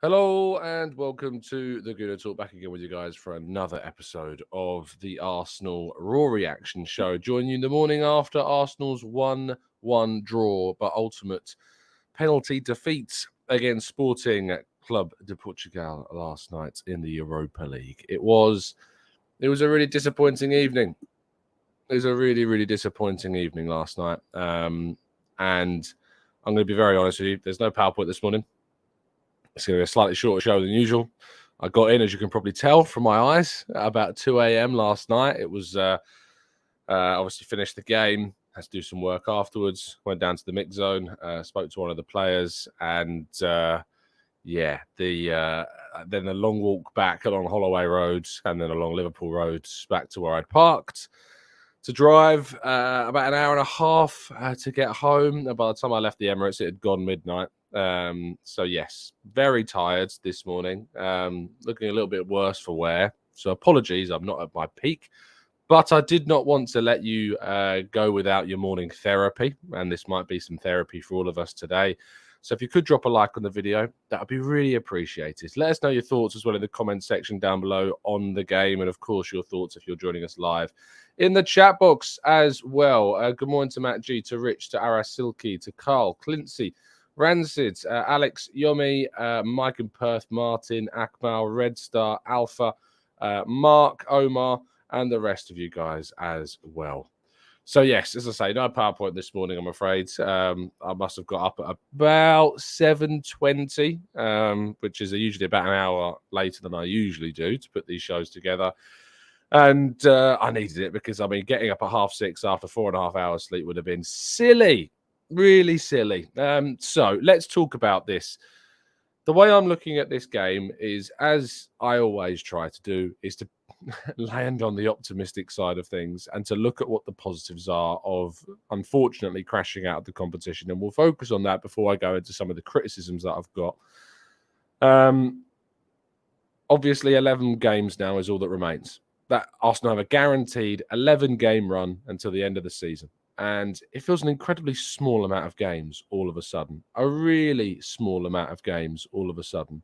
Hello and welcome to the Gooner Talk. Back again with you guys for another episode of the Arsenal Raw Reaction Show. Join you in the morning after Arsenal's 1-1 draw, but ultimate penalty defeat against Sporting Club de Portugal last night in the Europa League. It was a really disappointing evening. It was a really disappointing evening last night. And I'm going to be very honest with you. There's no PowerPoint this morning. It's going to be a slightly shorter show than usual. I got in, as you can probably tell from my eyes, at about 2 a.m. last night. It was obviously finished the game, had to do some work afterwards, went down to the mix zone, spoke to one of the players, and then the long walk back along Holloway Road and then along Liverpool Road back to where I'd parked to drive about an hour and a half to get home. And by the time I left the Emirates, it had gone midnight. So yes, very tired this morning, looking a little bit worse for wear. So apologies, I'm not at my peak, but I did not want to let you go without your morning therapy, and this might be some therapy for all of us today. So if you could drop a like on the video, that would be really appreciated. Let us know your thoughts as well in the comments section down below on the game, and of course your thoughts if you're joining us live in the chat box as well. Good morning to Matt G, to Rich, to Aras Silky, to Carl, Clincy, Rancid, Alex, Yomi, Mike and Perth, Martin, Akmal, Red Star, Alpha, Mark, Omar, and the rest of you guys as well. So yes, as I say, no PowerPoint this morning, I'm afraid. I must have got up at about 7:20, which is usually about an hour later than I usually do to put these shows together. And I needed it because, I mean, getting up at 6:30 after 4.5 hours sleep would have been silly. Really silly. So let's talk about this. The way I'm looking at this game is, as I always try to do, is to land on the optimistic side of things and to look at what the positives are of, unfortunately, crashing out of the competition. And we'll focus on that before I go into some of the criticisms that I've got. Obviously, 11 games now is all that remains. That Arsenal have a guaranteed 11-game run until the end of the season. And it feels an incredibly small amount of games all of a sudden. A really small amount of games all of a sudden.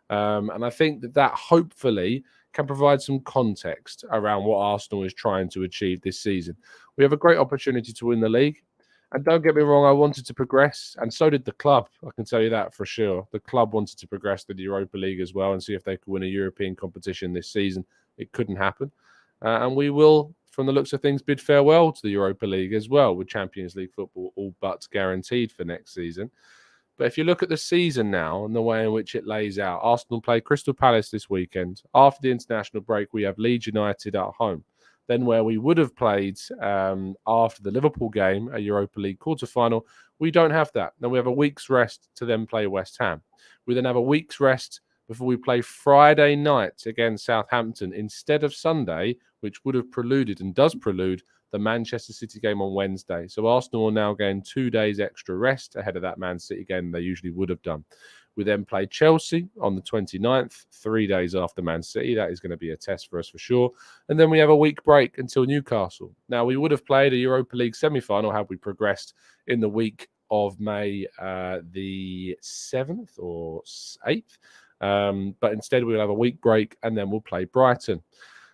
And I think that hopefully can provide some context around what Arsenal is trying to achieve this season. We have a great opportunity to win the league. And don't get me wrong, I wanted to progress, and so did the club. I can tell you that for sure. The club wanted to progress to the Europa League as well and see if they could win a European competition this season. It couldn't happen. And we will, from the looks of things, bid farewell to the Europa League as well, with Champions League football all but guaranteed for next season. But if you look at the season now and the way in which it lays out, Arsenal play Crystal Palace this weekend. After the international break, we have Leeds United at home. Then where we would have played after the Liverpool game, a Europa League quarter-final, we don't have that. Then we have a week's rest to then play West Ham. We then have a week's rest before we play Friday night against Southampton instead of Sunday, which would have preluded and does prelude the Manchester City game on Wednesday. So Arsenal are now getting 2 days extra rest ahead of that Man City game they usually would have done. We then play Chelsea on the 29th, 3 days after Man City. That is going to be a test for us for sure. And then we have a week break until Newcastle. Now, we would have played a Europa League semi-final had we progressed in the week of May the 7th or 8th. But instead, we'll have a week break and then we'll play Brighton.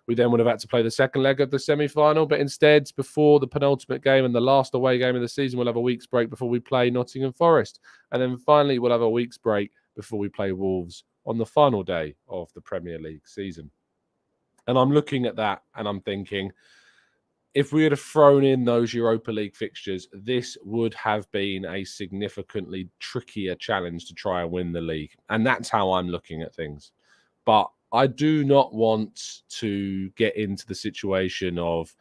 We then would have had to play the second leg of the semi-final, but instead, before the penultimate game and the last away game of the season, we'll have a week's break before we play Nottingham Forest. And then finally, we'll have a week's break before we play Wolves on the final day of the Premier League season. And I'm looking at that and I'm thinking, if we had thrown in those Europa League fixtures, this would have been a significantly trickier challenge to try and win the league. And that's how I'm looking at things. But I do not want to get into the situation of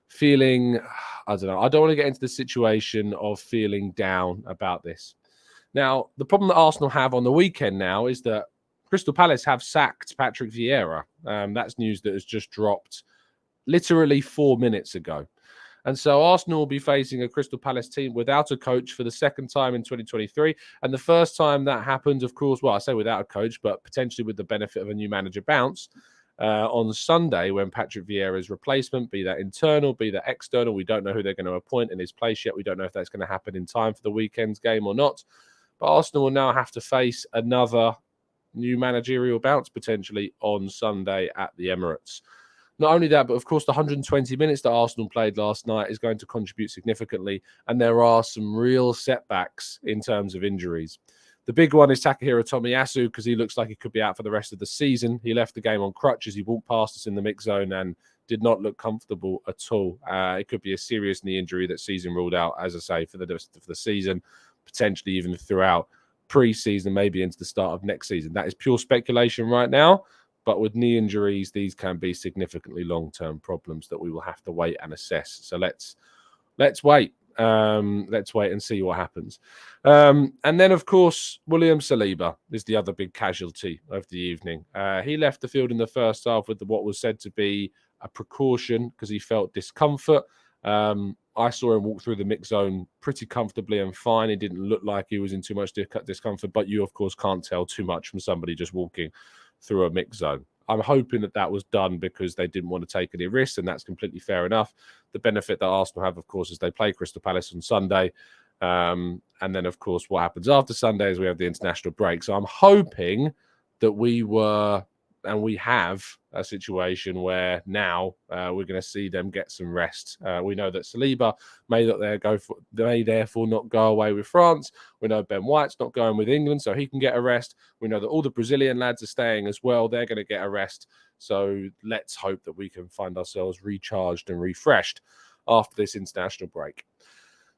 feeling, I don't want to get into the situation of feeling down about this. Now, the problem that Arsenal have on the weekend now is that Crystal Palace have sacked Patrick Vieira. That's news that has just dropped literally 4 minutes ago. And so Arsenal will be facing a Crystal Palace team without a coach for the second time in 2023. And the first time that happened, of course, well, I say without a coach, but potentially with the benefit of a new manager bounce on Sunday when Patrick Vieira's replacement, be that internal, be that external, we don't know who they're going to appoint in his place yet. We don't know if that's going to happen in time for the weekend's game or not. But Arsenal will now have to face another new managerial bounce potentially on Sunday at the Emirates. Not only that, but of course, the 120 minutes that Arsenal played last night is going to contribute significantly. And there are some real setbacks in terms of injuries. The big one is Takahiro Tomiyasu, because he looks like he could be out for the rest of the season. He left the game on crutches. He walked past us in the mix zone and did not look comfortable at all. It could be a serious knee injury that season ruled out, as I say, for the season, potentially even throughout pre-season, maybe into the start of next season. That is pure speculation right now. But with knee injuries, these can be significantly long-term problems that we will have to wait and assess. So let's wait. Let's wait and see what happens. And then, of course, William Saliba is the other big casualty of the evening. He left the field in the first half with what was said to be a precaution because he felt discomfort. I saw him walk through the mix zone pretty comfortably and fine. He didn't look like he was in too much discomfort, but you, of course, can't tell too much from somebody just walking through a mix zone. I'm hoping that was done because they didn't want to take any risks, and that's completely fair enough. The benefit that Arsenal have, of course, is they play Crystal Palace on Sunday. And then, of course, what happens after Sunday is we have the international break. So I'm hoping that we have a situation where now we're going to see them get some rest. We know that Saliba may therefore not go away with France. We know Ben White's not going with England, so he can get a rest. We know that all the Brazilian lads are staying as well. They're going to get a rest. So let's hope that we can find ourselves recharged and refreshed after this international break.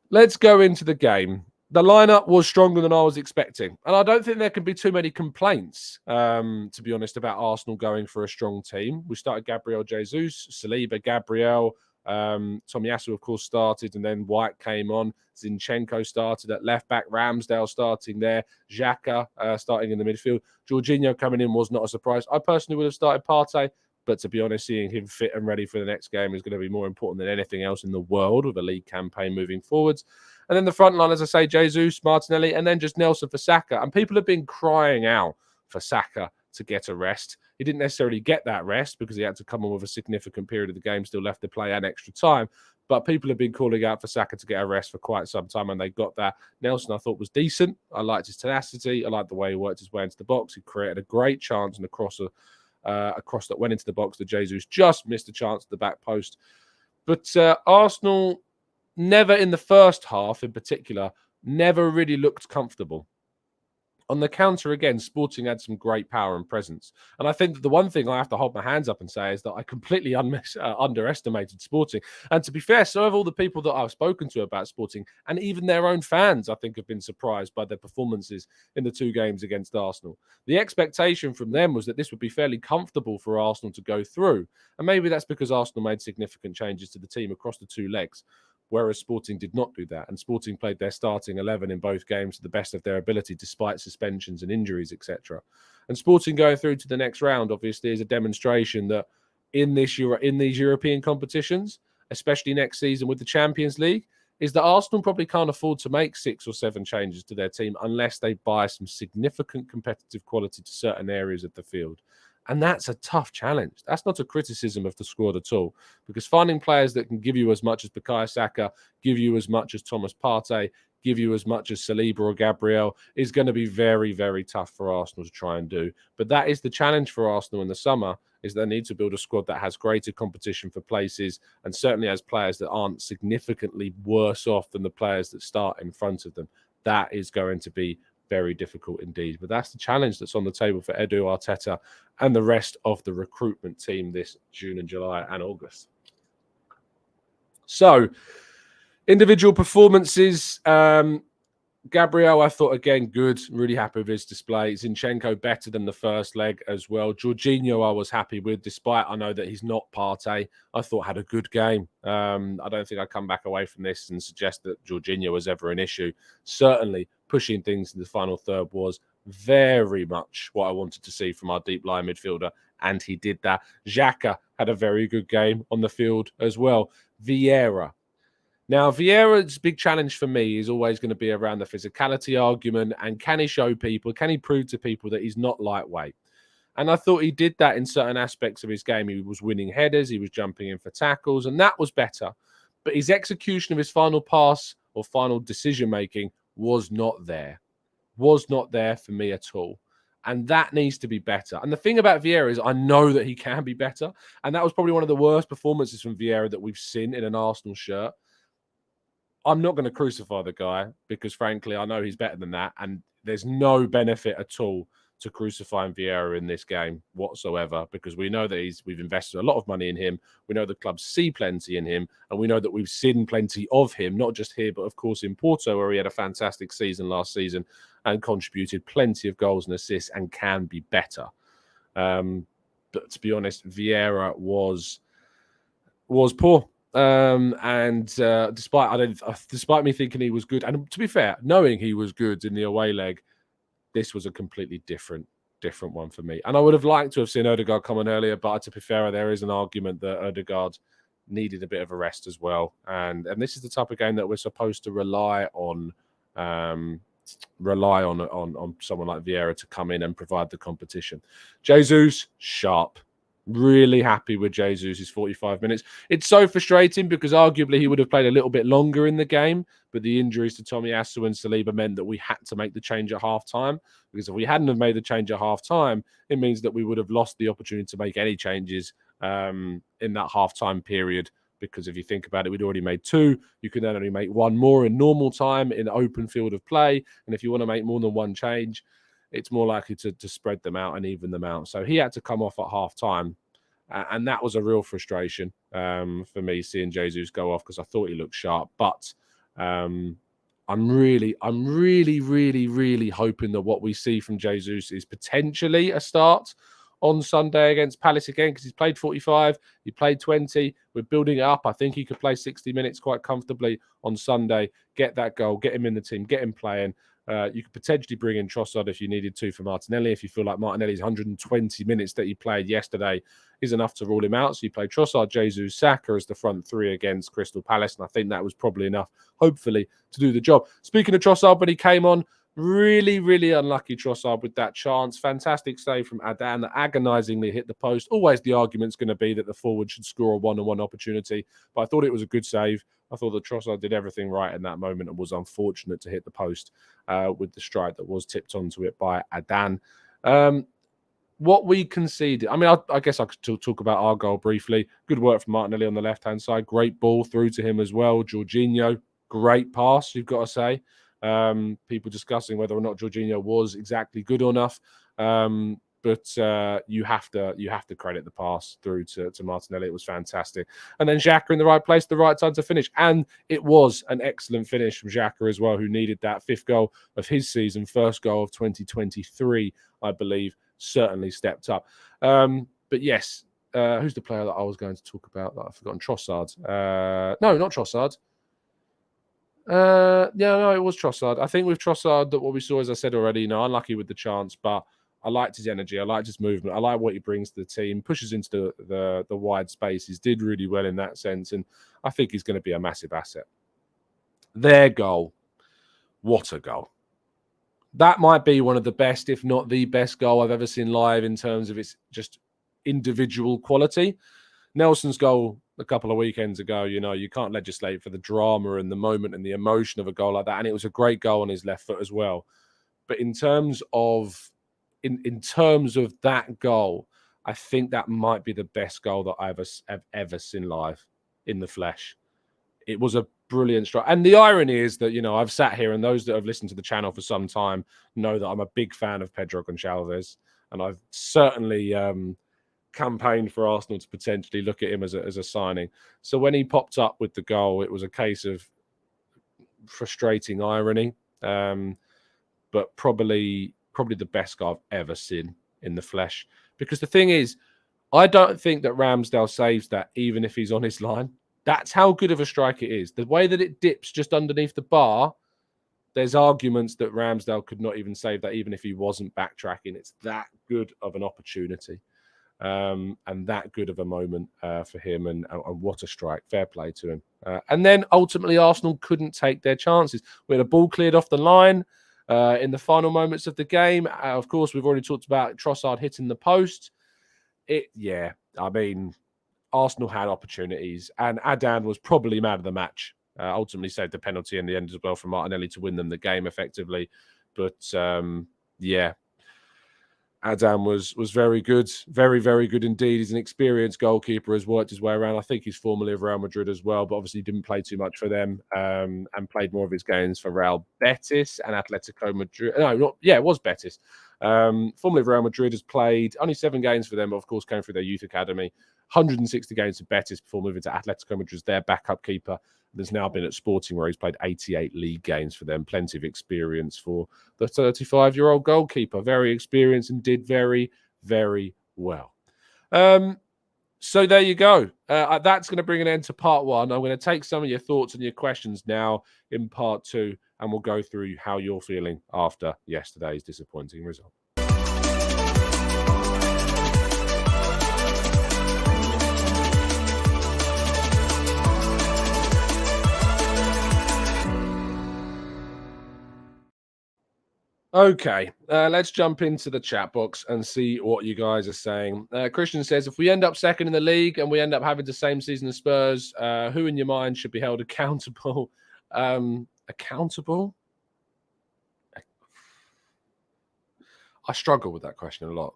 Let's go into the game. The lineup was stronger than I was expecting. And I don't think there can be too many complaints, to be honest, about Arsenal going for a strong team. We started Gabriel Jesus, Saliba, Gabriel, Tomiyasu, of course, started, and then White came on. Zinchenko started at left back, Ramsdale starting there, Xhaka starting in the midfield. Jorginho coming in was not a surprise. I personally would have started Partey, but to be honest, seeing him fit and ready for the next game is going to be more important than anything else in the world with a league campaign moving forwards. And then the front line, as I say, Jesus, Martinelli, and then just Nelson for Saka. And people have been crying out for Saka to get a rest. He didn't necessarily get that rest because he had to come on with a significant period of the game still left to play and extra time. But people have been calling out for Saka to get a rest for quite some time, and they got that. Nelson, I thought, was decent. I liked his tenacity. I liked the way he worked his way into the box. He created a great chance and a cross that went into the box that Jesus just missed a chance at the back post. But Arsenal never in the first half in particular, never really looked comfortable. On the counter again, Sporting had some great power and presence. And I think that the one thing I have to hold my hands up and say is that I completely underestimated Sporting. And to be fair, so have all the people that I've spoken to about Sporting, and even their own fans, I think, have been surprised by their performances in the two games against Arsenal. The expectation from them was that this would be fairly comfortable for Arsenal to go through. And maybe that's because Arsenal made significant changes to the team across the two legs, whereas Sporting did not do that. And Sporting played their starting 11 in both games to the best of their ability, despite suspensions and injuries, etc. And Sporting going through to the next round, obviously, is a demonstration that in these European competitions, especially next season with the Champions League, is that Arsenal probably can't afford to make 6 or 7 changes to their team unless they buy some significant competitive quality to certain areas of the field. And that's a tough challenge. That's not a criticism of the squad at all, because finding players that can give you as much as Bukayo Saka, give you as much as Thomas Partey, give you as much as Saliba or Gabriel is going to be very, very tough for Arsenal to try and do. But that is the challenge for Arsenal in the summer, is they need to build a squad that has greater competition for places and certainly has players that aren't significantly worse off than the players that start in front of them. That is going to be very difficult indeed. But that's the challenge that's on the table for Edu Arteta and the rest of the recruitment team this June and July and August. So, individual performances. Gabriel, I thought, again, good. Really happy with his display. Zinchenko better than the first leg as well. Jorginho, I was happy with, despite I know that he's not Partey. I thought had a good game. I don't think I come back away from this and suggest that Jorginho was ever an issue. Certainly, pushing things in the final third was very much what I wanted to see from our deep line midfielder, and he did that. Xhaka had a very good game on the field as well. Vieira. Now, Vieira's big challenge for me is always going to be around the physicality argument, and can he show people, can he prove to people that he's not lightweight? And I thought he did that in certain aspects of his game. He was winning headers, he was jumping in for tackles, and that was better. But his execution of his final pass or final decision-making was not there. Was not there for me at all. And that needs to be better. And the thing about Vieira is I know that he can be better. And that was probably one of the worst performances from Vieira that we've seen in an Arsenal shirt. I'm not going to crucify the guy because, frankly, I know he's better than that. And there's no benefit at all to crucifying Vieira in this game whatsoever, because we know that we've invested a lot of money in him. We know the club see plenty in him, and we know that we've seen plenty of him, not just here, but of course in Porto, where he had a fantastic season last season and contributed plenty of goals and assists and can be better. But to be honest, Vieira was poor. Despite me thinking he was good, and to be fair, knowing he was good in the away leg, this was a completely different one for me. And I would have liked to have seen Odegaard come on earlier, but to be fair, there is an argument that Odegaard needed a bit of a rest as well. And this is the type of game that we're supposed to rely on someone like Vieira to come in and provide the competition. Jesus, sharp. Really happy with Jesus' 45 minutes. It's so frustrating because arguably he would have played a little bit longer in the game, but the injuries to Tomiyasu and Saliba meant that we had to make the change at half-time, because if we hadn't have made the change at half-time, it means that we would have lost the opportunity to make any changes in that half-time period, because if you think about it, we'd already made 2. You can then only make 1 more in normal time in open field of play, and if you want to make more than 1 change, it's more likely to spread them out and even them out. So he had to come off at half-time. And that was a real frustration for me, seeing Jesus go off, because I thought he looked sharp. But I'm really hoping that what we see from Jesus is potentially a start on Sunday against Palace again, because he's played 45, he played 20. We're building it up. I think he could play 60 minutes quite comfortably on Sunday, get that goal, get him in the team, get him playing. You could potentially bring in Trossard if you needed to for Martinelli, if you feel like Martinelli's 120 minutes that he played yesterday is enough to rule him out. So you play Trossard, Jesus, Saka as the front 3 against Crystal Palace, and I think that was probably enough, hopefully, to do the job. Speaking of Trossard, when he came on, really unlucky Trossard with that chance. Fantastic save from Adan that agonisingly hit the post. Always the argument's going to be that the forward should score a one-on-one opportunity, but I thought it was a good save. I thought that Trossard did everything right in that moment and was unfortunate to hit the post with the strike that was tipped onto it by Adan. What we conceded, I mean, I guess I could talk about our goal briefly. Good work from Martinelli on the left-hand side. Great ball through to him as well. Jorginho, great pass, you've got to say. People discussing whether or not Jorginho was exactly good enough. But you have to credit the pass through to Martinelli. It was fantastic. And then Xhaka in the right place, the right time to finish. And it was an excellent finish from Xhaka as well, who needed that 5th goal of his season, 1st goal of 2023, I believe, certainly stepped up. But yes, who's the player that I was going to talk about that I've forgotten? Trossard. No, not Trossard. No, it was Trossard. I think with Trossard, that what we saw, as I said already, unlucky with the chance, but I liked his energy. I liked his movement. I like what he brings to the team. Pushes into the wide spaces. Did really well in that sense, and I think he's going to be a massive asset. Their goal, what a goal! That might be one of the best, if not the best goal I've ever seen live in terms of its just individual quality. Nelson's goal a couple of weekends ago, you can't legislate for the drama and the moment and the emotion of a goal like that. And it was a great goal on his left foot as well. But in terms of that goal, I think that might be the best goal that I've ever seen live in the flesh. It was a brilliant strike. And the irony is that, I've sat here, and those that have listened to the channel for some time know that I'm a big fan of Pedro Gonçalves. And I've certainly campaigned for Arsenal to potentially look at him as a signing. So when he popped up with the goal, it was a case of frustrating irony, but probably the best goal I've ever seen in the flesh. Because the thing is, I don't think that Ramsdale saves that even if he's on his line. That's how good of a strike it is. The way that it dips just underneath the bar, there's arguments that Ramsdale could not even save that even if he wasn't backtracking. It's that good of an opportunity. And that good of a moment for him, and what a strike. Fair play to him. And then ultimately Arsenal couldn't take their chances. We had a ball cleared off the line in the final moments of the game. Of course, we've already talked about Trossard hitting the post. Arsenal had opportunities, and Adan was probably man of the match. Ultimately saved the penalty in the end as well from Martinelli to win them the game effectively. But Adam was very good, very, very good indeed. He's an experienced goalkeeper, has worked his way around. I think he's formerly of Real Madrid as well, but obviously didn't play too much for them and played more of his games for Real Betis and Atletico Madrid. It was Betis. Formerly of Real Madrid, has played only 7 games for them, but of course came through their youth academy. 160 games for Betis before moving to Atletico Madrid as their backup keeper. There's now been at Sporting where he's played 88 league games for them. Plenty of experience for the 35-year-old goalkeeper. Very experienced and did very, very well. So there you go. That's going to bring an end to part 1. I'm going to take some of your thoughts and your questions now in part 2, and we'll go through how you're feeling after yesterday's disappointing result. Okay, let's jump into the chat box and see what you guys are saying. Christian says, if we end up second in the league and we end up having the same season as Spurs, who in your mind should be held accountable? Accountable? I struggle with that question a lot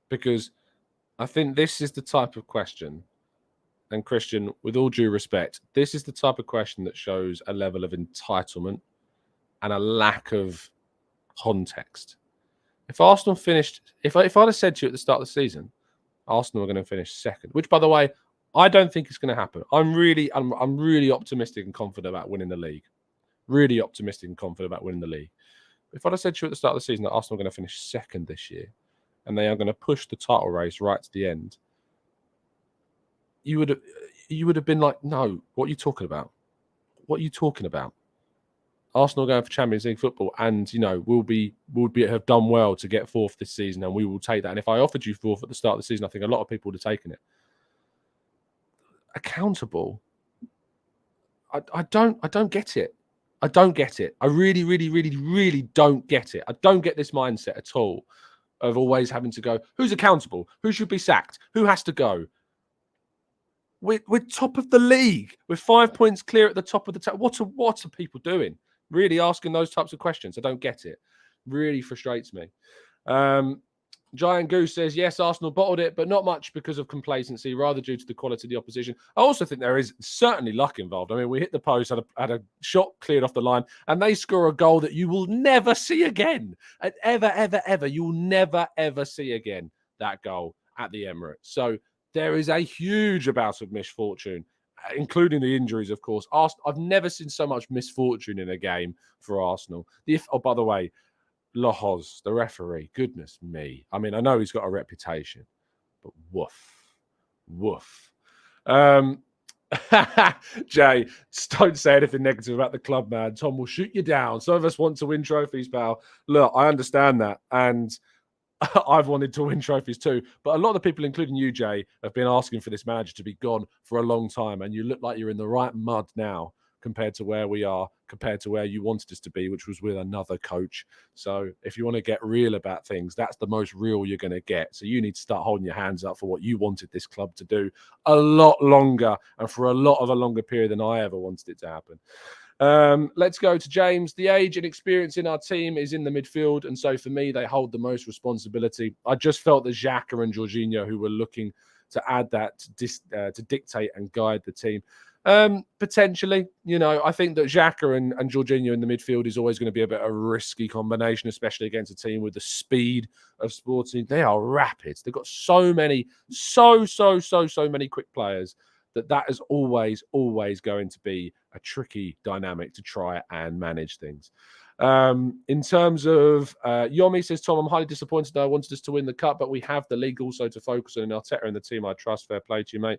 because I think this is the type of question, and Christian, with all due respect, this is the type of question that shows a level of entitlement and a lack of context. If Arsenal finished, if I'd have said to you at the start of the season, Arsenal are going to finish second, which by the way, I don't think is going to happen. I'm really optimistic and confident about winning the league. Really optimistic and confident about winning the league. If I'd have said to you at the start of the season that Arsenal are going to finish second this year, and they are going to push the title race right to the end, you would have been like, no, what are you talking about? What are you talking about? Arsenal going for Champions League football, and we'll have done well to get 4th this season, and we will take that. And if I offered you 4th at the start of the season, I think a lot of people would have taken it. Accountable? I don't get it. I don't get it. I really, really, really, really don't get it. I don't get this mindset at all of always having to go, who's accountable? Who should be sacked? Who has to go? We're top of the league. We're 5 points clear at the top of the table. What are people doing? Really asking those types of questions. I don't get it. Really frustrates me. Giant Goose says, yes, Arsenal bottled it, but not much because of complacency, rather due to the quality of the opposition. I also think there is certainly luck involved. I mean, we hit the post, had a shot cleared off the line, and they score a goal that you will never see again. Ever, ever, ever. You will never, ever see again that goal at the Emirates. So there is a huge amount of misfortune, including the injuries, of course. I've never seen so much misfortune in a game for Arsenal. By the way, Lohoz, the referee, goodness me. I mean, I know he's got a reputation, but woof. Jay, don't say anything negative about the club, man. Tom will shoot you down. Some of us want to win trophies, pal. Look, I understand that. And I've wanted to win trophies too. But a lot of the people, including you, Jay, have been asking for this manager to be gone for a long time. And you look like you're in the right mud now compared to where we are, compared to where you wanted us to be, which was with another coach. So if you want to get real about things, that's the most real you're going to get. So you need to start holding your hands up for what you wanted this club to do a lot longer and for a lot of a longer period than I ever wanted it to happen. Let's go to James. The age and experience in our team is in the midfield, and so for me, they hold the most responsibility. I just felt that Xhaka and Jorginho, who were looking to add that to dictate and guide the team. Potentially, I think that Xhaka and Jorginho in the midfield is always going to be a bit of a risky combination, especially against a team with the speed of Sporting. They are rapid. They've got so many quick players that is always going to be a tricky dynamic to try and manage things. In terms of Yomi says, Tom, I'm highly disappointed. I wanted us to win the cup, but we have the league also to focus on. Arteta and the team I trust. Fair play to you, mate.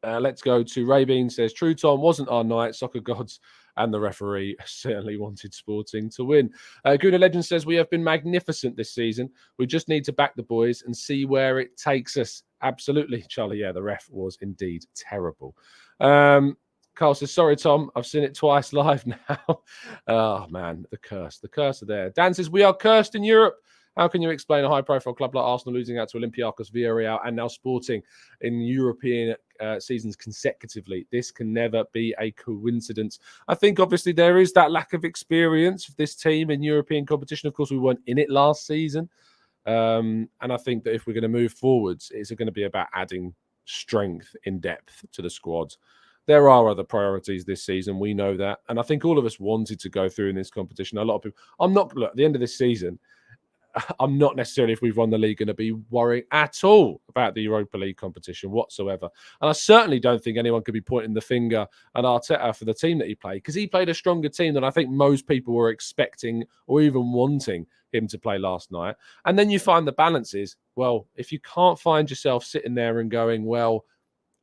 Let's go to Ray Bean says, true, Tom, wasn't our night. Soccer gods and the referee certainly wanted Sporting to win. Gooner Legend says, we have been magnificent this season. We just need to back the boys and see where it takes us. Absolutely, Charlie. Yeah, the ref was indeed terrible. Carl says, sorry, Tom, I've seen it twice live now. Oh, man, the curse are there. Dan says, we are cursed in Europe. How can you explain a high-profile club like Arsenal losing out to Olympiacos, Villarreal, and now Sporting in European seasons consecutively? This can never be a coincidence. I think, obviously, there is that lack of experience of this team in European competition. Of course, we weren't in it last season. And I think that if we're going to move forwards, it's going to be about adding strength in depth to the squad. There are other priorities this season. We know that. And I think all of us wanted to go through in this competition. A lot of people, look, at the end of this season, I'm not necessarily, if we've won the league, going to be worrying at all about the Europa League competition whatsoever. And I certainly don't think anyone could be pointing the finger at Arteta for the team that he played, because he played a stronger team than I think most people were expecting or even wanting him to play last night. And then you find the balances. Well, if you can't find yourself sitting there and going, well,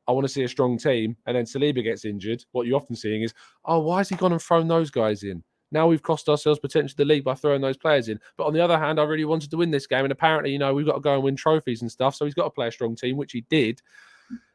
I want to see a strong team, and then Saliba gets injured, what you're often seeing is, oh, why has he gone and thrown those guys in? Now we've cost ourselves potentially the league by throwing those players in. But on the other hand, I really wanted to win this game. And apparently, we've got to go and win trophies and stuff. So he's got to play a strong team, which he did.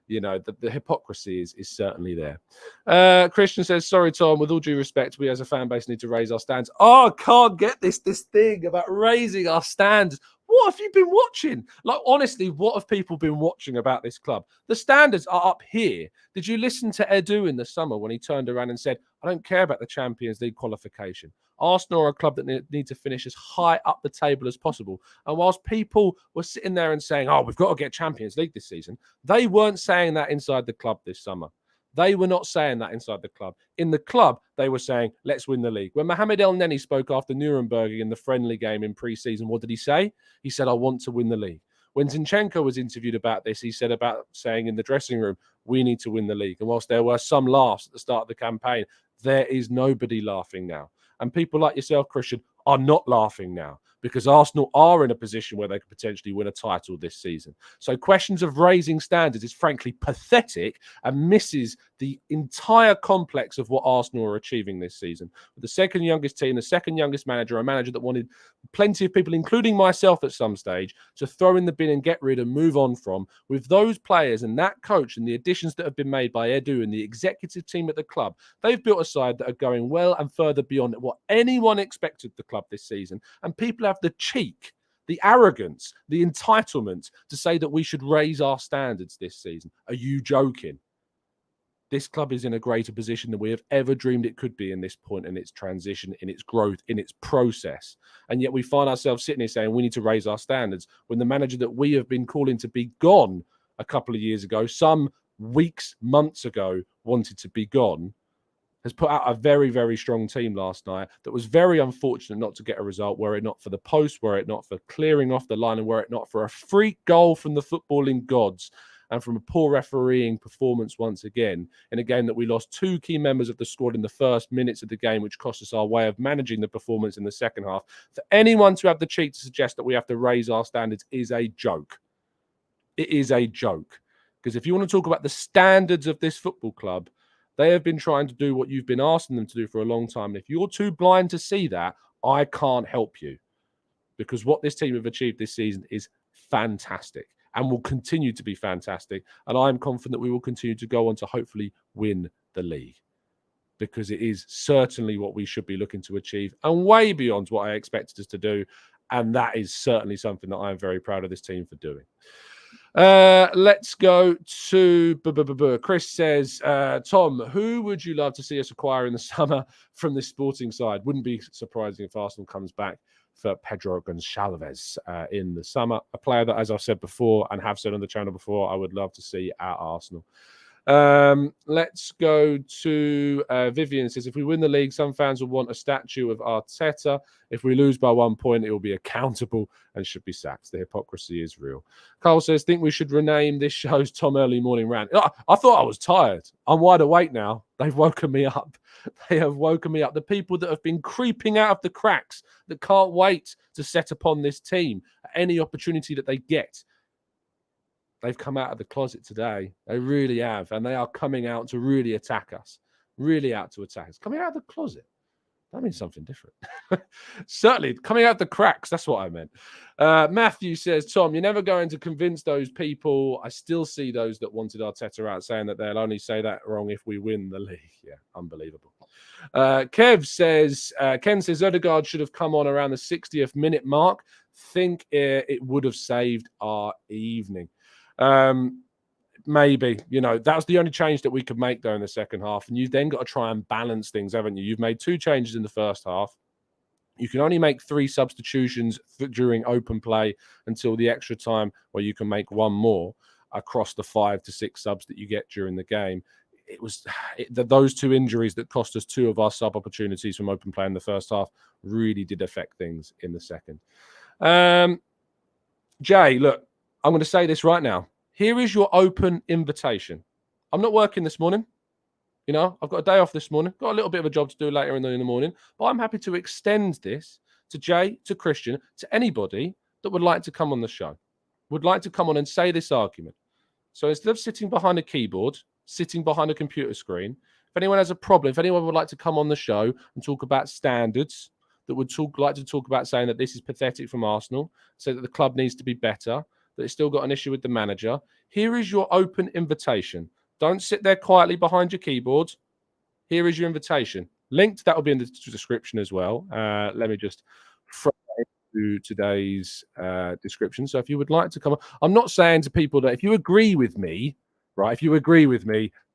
The hypocrisy is certainly there. Christian says, sorry, Tom, with all due respect, we as a fan base need to raise our standards. Oh, I can't get this thing about raising our standards. What have you been watching? Like, honestly, what have people been watching about this club? The standards are up here. Did you listen to Edu in the summer when he turned around and said, I don't care about the Champions League qualification. Arsenal are a club that need to finish as high up the table as possible. And whilst people were sitting there and saying, oh, we've got to get Champions League this season, they weren't saying that inside the club this summer. They were not saying that inside the club. In the club, they were saying, let's win the league. When Mohamed El Neni spoke after Nuremberg in the friendly game in pre-season, what did he say? He said, I want to win the league. When Zinchenko was interviewed about this, he said about saying in the dressing room, we need to win the league. And whilst there were some laughs at the start of the campaign, there is nobody laughing now. And people like yourself, Christian, are not laughing now because Arsenal are in a position where they could potentially win a title this season. So questions of raising standards is frankly pathetic and misses the entire complex of what Arsenal are achieving this season. With the second youngest team, the second youngest manager, a manager that wanted plenty of people, including myself at some stage, to throw in the bin and get rid and move on from. With those players and that coach and the additions that have been made by Edu and the executive team at the club, they've built a side that are going well and further beyond what anyone expected the club this season. And people have the cheek, the arrogance, the entitlement to say that we should raise our standards this season. Are you joking? This club is in a greater position than we have ever dreamed it could be in this point in its transition, in its growth, in its process. And yet we find ourselves sitting here saying we need to raise our standards when the manager that we have been calling to be gone a couple of years ago, some weeks, months ago, wanted to be gone, has put out a very, very strong team last night that was very unfortunate not to get a result, were it not for the post, were it not for clearing off the line, and were it not for a freak goal from the footballing gods and from a poor refereeing performance once again in a game that we lost two key members of the squad in the first minutes of the game, which cost us our way of managing the performance in the second half. For anyone to have the cheek to suggest that we have to raise our standards is a joke. It is a joke. Because if you want to talk about the standards of this football club, they have been trying to do what you've been asking them to do for a long time. And if you're too blind to see that, I can't help you. Because what this team have achieved this season is fantastic and will continue to be fantastic. And I'm confident that we will continue to go on to hopefully win the league. Because it is certainly what we should be looking to achieve and way beyond what I expected us to do. And that is certainly something that I'm very proud of this team for doing. Let's go to Chris says, Tom, who would you love to see us acquire in the summer from this Sporting side? Wouldn't be surprising if Arsenal comes back for Pedro Gonçalves in the summer. A player that, as I've said before and have said on the channel before, I would love to see at Arsenal. Let's go to Vivian says, if we win the league, some fans will want a statue of Arteta. If we lose by 1 point, it will be accountable and should be sacked. The hypocrisy is real. Carl says, think we should rename this show's Tom Early Morning Rant. I thought I was tired. I'm wide awake now. They've woken me up. They have woken me up. The people that have been creeping out of the cracks that can't wait to set upon this team at any opportunity that they get. They've come out of the closet today. They really have. And they are coming out to really attack us. Really out to attack us. Coming out of the closet. That means something different. Certainly, coming out the cracks. That's what I meant. Matthew says, Tom, you're never going to convince those people. I still see those that wanted Arteta out saying that they'll only say that wrong if we win the league. Yeah, unbelievable. Kev says, Ken says Odegaard should have come on around the 60th minute mark. Think it would have saved our evening. Maybe, that was the only change that we could make there in the second half. And you've then got to try and balance things, haven't you? You've made 2 changes in the first half. You can only make 3 substitutions during open play until the extra time, where you can make 1 more across the 5 to 6 subs that you get during the game. It was those 2 injuries that cost us 2 of our sub opportunities from open play in the first half really did affect things in the second. Jay, look, I'm going to say this right now. Here is your open invitation. I'm not working this morning. I've got a day off this morning. Got a little bit of a job to do later in the morning. But I'm happy to extend this to Jay, to Christian, to anybody that would like to come on the show, would like to come on and say this argument. So instead of sitting behind a keyboard, sitting behind a computer screen, if anyone has a problem, if anyone would like to come on the show and talk about standards, that would like to talk about saying that this is pathetic from Arsenal, so that the club needs to be better, that it's still got an issue with the manager, here is your open invitation. Don't sit there quietly behind your keyboard. Here is your invitation. Linked, that will be in the description as well. Let me just throw it into today's description. So if you would like to come on, I'm not saying to people that if you agree with me, right,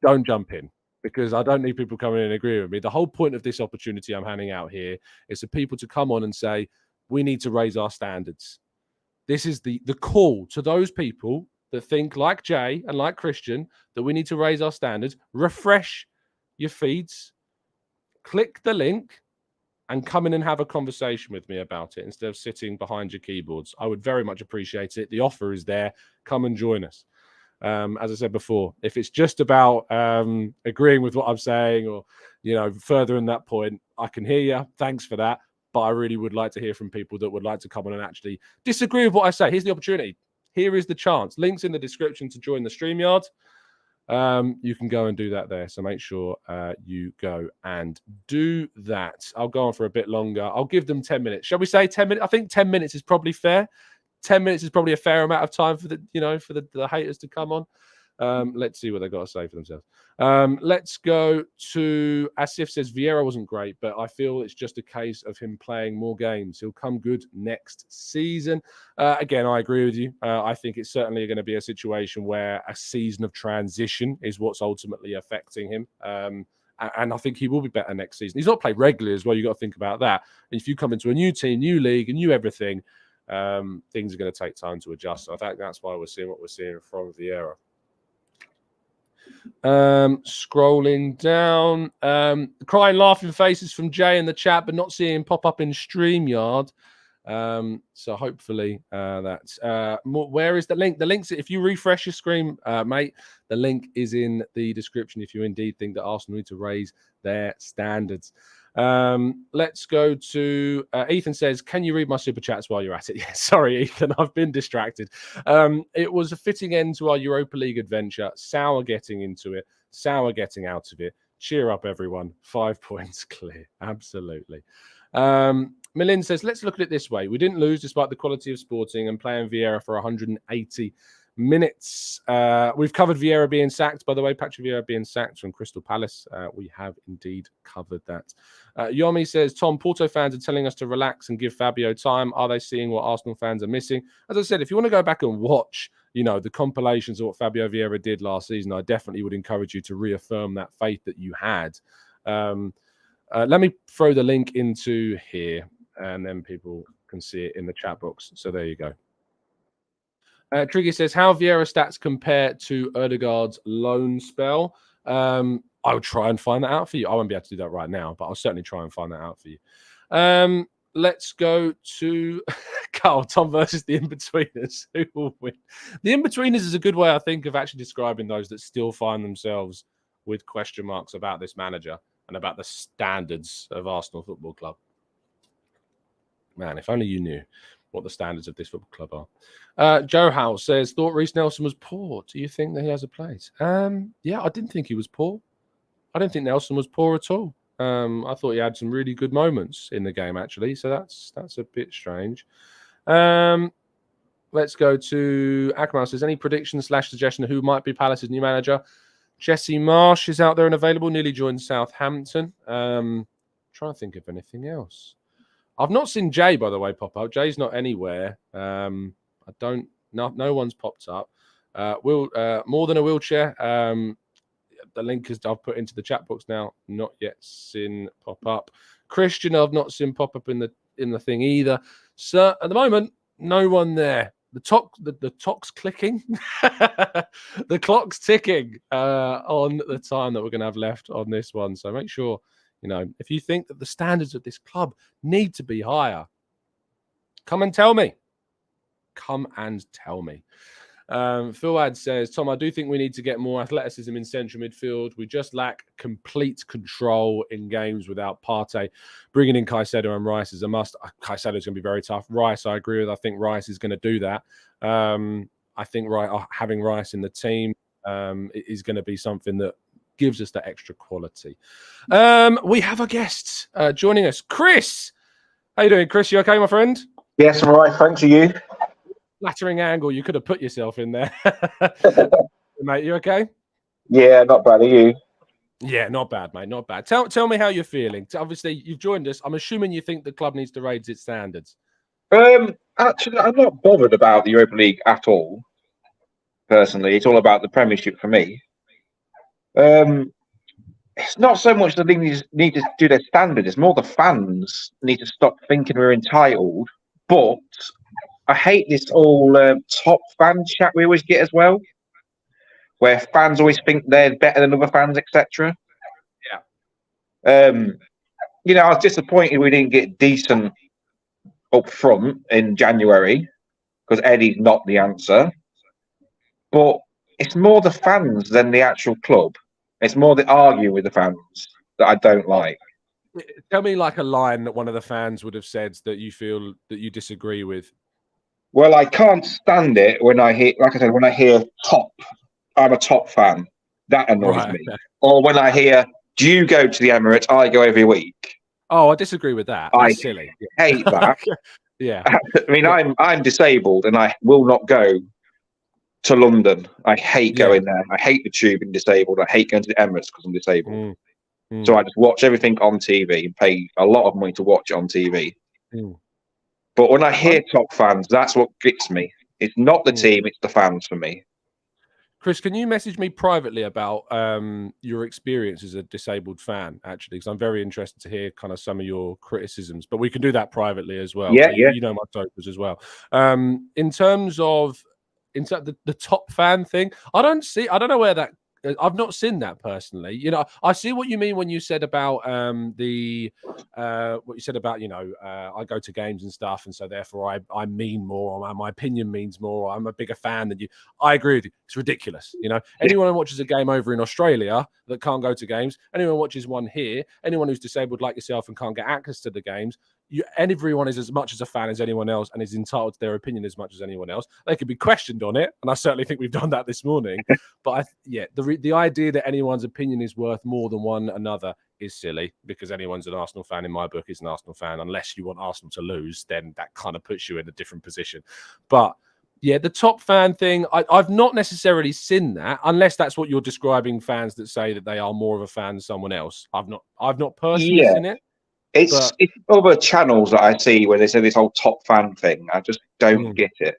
don't jump in, because I don't need people coming in and agree with me. The whole point of this opportunity I'm handing out here is for people to come on and say, we need to raise our standards. This is the call to those people that think like Jay and like Christian that we need to raise our standards. Refresh your feeds, click the link, and come in and have a conversation with me about it instead of sitting behind your keyboards. I would very much appreciate it. The offer is there. Come and join us. As I said before, if it's just about agreeing with what I'm saying or, further in that point, I can hear you. Thanks for that. But I really would like to hear from people that would like to come on and actually disagree with what I say. Here's the opportunity. Here is the chance. Links in the description to join the StreamYard. You can go and do that there. So make sure you go and do that. I'll go on for a bit longer. I'll give them 10 minutes. Shall we say 10 minutes? I think 10 minutes is probably fair. 10 minutes is probably a fair amount of time for the haters to come on. Let's see what they've got to say for themselves. Let's go to Asif says Vieira wasn't great, but I feel it's just a case of him playing more games. He'll come good next season. Again, I agree with you. I think it's certainly going to be a situation where a season of transition is what's ultimately affecting him. And I think he will be better next season. He's not played regularly as well. You've got to think about that. And if you come into a new team, new league, and new everything, things are going to take time to adjust. So I think that's why we're seeing what we're seeing from Vieira. Scrolling down, crying laughing faces from Jay in the chat, but not seeing him pop up in StreamYard. So hopefully that's where is the link? The link's, if you refresh your screen, mate, the link is in the description if you indeed think that Arsenal need to raise their standards. Let's go to Ethan says, can you read my super chats while you're at it? Yeah, sorry, Ethan, I've been distracted. It was a fitting end to our Europa League adventure. Sour getting into it, sour getting out of it. Cheer up, everyone. 5 points clear. Absolutely. Milin says, let's look at it this way. We didn't lose despite the quality of Sporting and playing Vieira for 180 minutes. We've covered Vieira being sacked, by the way. Patrick Vieira being sacked from Crystal Palace. We have indeed covered that. Yomi says, Tom, Porto fans are telling us to relax and give Fabio time. Are they seeing what Arsenal fans are missing? As I said, if you want to go back and watch, the compilations of what Fabio Vieira did last season, I definitely would encourage you to reaffirm that faith that you had. Let me throw the link into here, and then people can see it in the chat box. So there you go. Trigger says, how Vieira stats compare to Odegaard's loan spell? I'll try and find that out for you. I won't be able to do that right now, but I'll certainly try and find that out for you. Let's go to Carl, Tom versus the In-Betweeners. Who will win? The In-Betweeners is a good way, I think, of actually describing those that still find themselves with question marks about this manager and about the standards of Arsenal Football Club. Man, if only you knew what the standards of this football club are. Joe Howe says, thought Reece Nelson was poor. Do you think that he has a place? Yeah, I didn't think he was poor. I didn't think Nelson was poor at all. I thought he had some really good moments in the game, actually. So that's a bit strange. Let's go to Akmal says, any prediction / suggestion of who might be Palace's new manager? Jesse Marsh is out there and available. Nearly joined Southampton. Trying to think of anything else. I've not seen Jay, by the way, pop up. Jay's not anywhere. I don't. No one's popped up. More than a wheelchair. The link is I've put into the chat box now. Not yet seen pop up. Christian, I've not seen pop up in the thing either. So at the moment, no one there. The clock's clicking. The clock's ticking on the time that we're going to have left on this one. So make sure, if you think that the standards of this club need to be higher, come and tell me. Come and tell me. Philad says, Tom, I do think we need to get more athleticism in central midfield. We just lack complete control in games without Partey. Bringing in Caicedo and Rice is a must. Caicedo is going to be very tough. Rice, I agree with. I think Rice is going to do that. I think having Rice in the team is going to be something that gives us that extra quality. We have a guest joining us. Chris. How you doing, Chris? You okay, my friend? Yes, I'm all right. Thanks to you. Flattering angle, you could have put yourself in there. Mate, you okay? Yeah, not bad. Are you? Yeah, not bad, mate. Not bad. Tell me how you're feeling. Obviously, you've joined us. I'm assuming you think the club needs to raise its standards. Actually, I'm not bothered about the Europa League at all. Personally, it's all about the Premiership for me. It's not so much the league need to do their standard. It's more the fans need to stop thinking we're entitled. But I hate this all top fan chat we always get as well, where fans always think they're better than other fans, etc. Yeah. I was disappointed we didn't get decent up front in January because Eddie's not the answer. But it's more the fans than the actual club. It's more the arguing with the fans that I don't like. Tell me like a line that one of the fans would have said that you feel that you disagree with. Well, I can't stand it when I hear, like I said, when I hear top. I'm a top fan. That annoys me. Or when I hear, do you go to the Emirates? I go every week. Oh, I disagree with that. That's silly. Hate that. Yeah. I mean, I'm disabled and I will not go to London. I hate going there. I hate the tube and disabled. I hate going to the Emirates because I'm disabled. So I just watch everything on TV and pay a lot of money to watch it on TV. But when I hear top fans, that's what gets me. It's not the team, it's the fans for me. Chris, can you message me privately about your experience as a disabled fan, actually? Because I'm very interested to hear kind of some of your criticisms. But we can do that privately as well. Yeah, so you know my totals as well. In terms of the top fan thing, I don't know where that. I've not seen that personally. I see what you mean when you said about what you said about I go to games and stuff, and so therefore I mean more, or my opinion means more, or I'm a bigger fan than you. I agree with you. It's ridiculous. Anyone who watches a game over in Australia that can't go to games, anyone who watches one here, anyone who's disabled like yourself and can't get access to the games, everyone is as much as a fan as anyone else and is entitled to their opinion as much as anyone else. They could be questioned on it, and I certainly think we've done that this morning. But the idea that anyone's opinion is worth more than one another is silly, because anyone's an Arsenal fan in my book is an Arsenal fan. Unless you want Arsenal to lose, then that kind of puts you in a different position. But yeah, the top fan thing, I've not necessarily seen that, unless that's what you're describing, fans that say that they are more of a fan than someone else. I've not personally seen it. It's other channels that I see where they say this whole top fan thing. I just don't get it.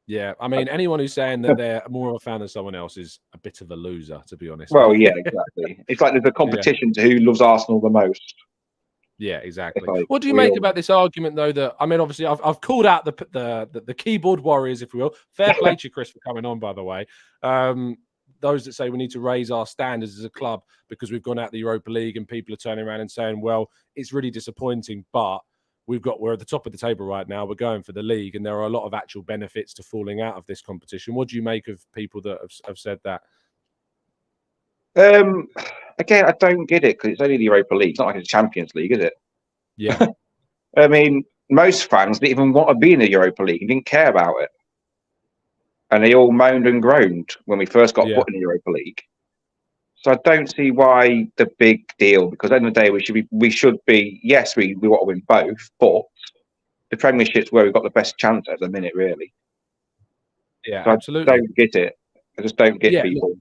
Yeah, I mean, anyone who's saying that they're more of a fan than someone else is a bit of a loser, to be honest. Well, yeah, exactly. It's like there's a competition to who loves Arsenal the most. Yeah, exactly. What do you make about this argument, though? That I mean, obviously, I've called out the keyboard warriors, if we will. Fair play to you, Chris, for coming on, by the way. Those that say we need to raise our standards as a club because we've gone out the Europa League, and people are turning around and saying, well, it's really disappointing, but we're at the top of the table right now. We're going for the league, and there are a lot of actual benefits to falling out of this competition. What do you make of people that have said that? Again, I don't get it because it's only the Europa League. It's not like it's Champions League, is it? Yeah. I mean, most fans didn't even want to be in the Europa League and didn't care about it. And they all moaned and groaned when we first got put in the Europa League. So I don't see why the big deal, because at the end of the day, we should be, yes, we want to win both, but the Premiership's where we've got the best chance at the minute, really. Yeah, so absolutely. I don't get it. I just don't get people.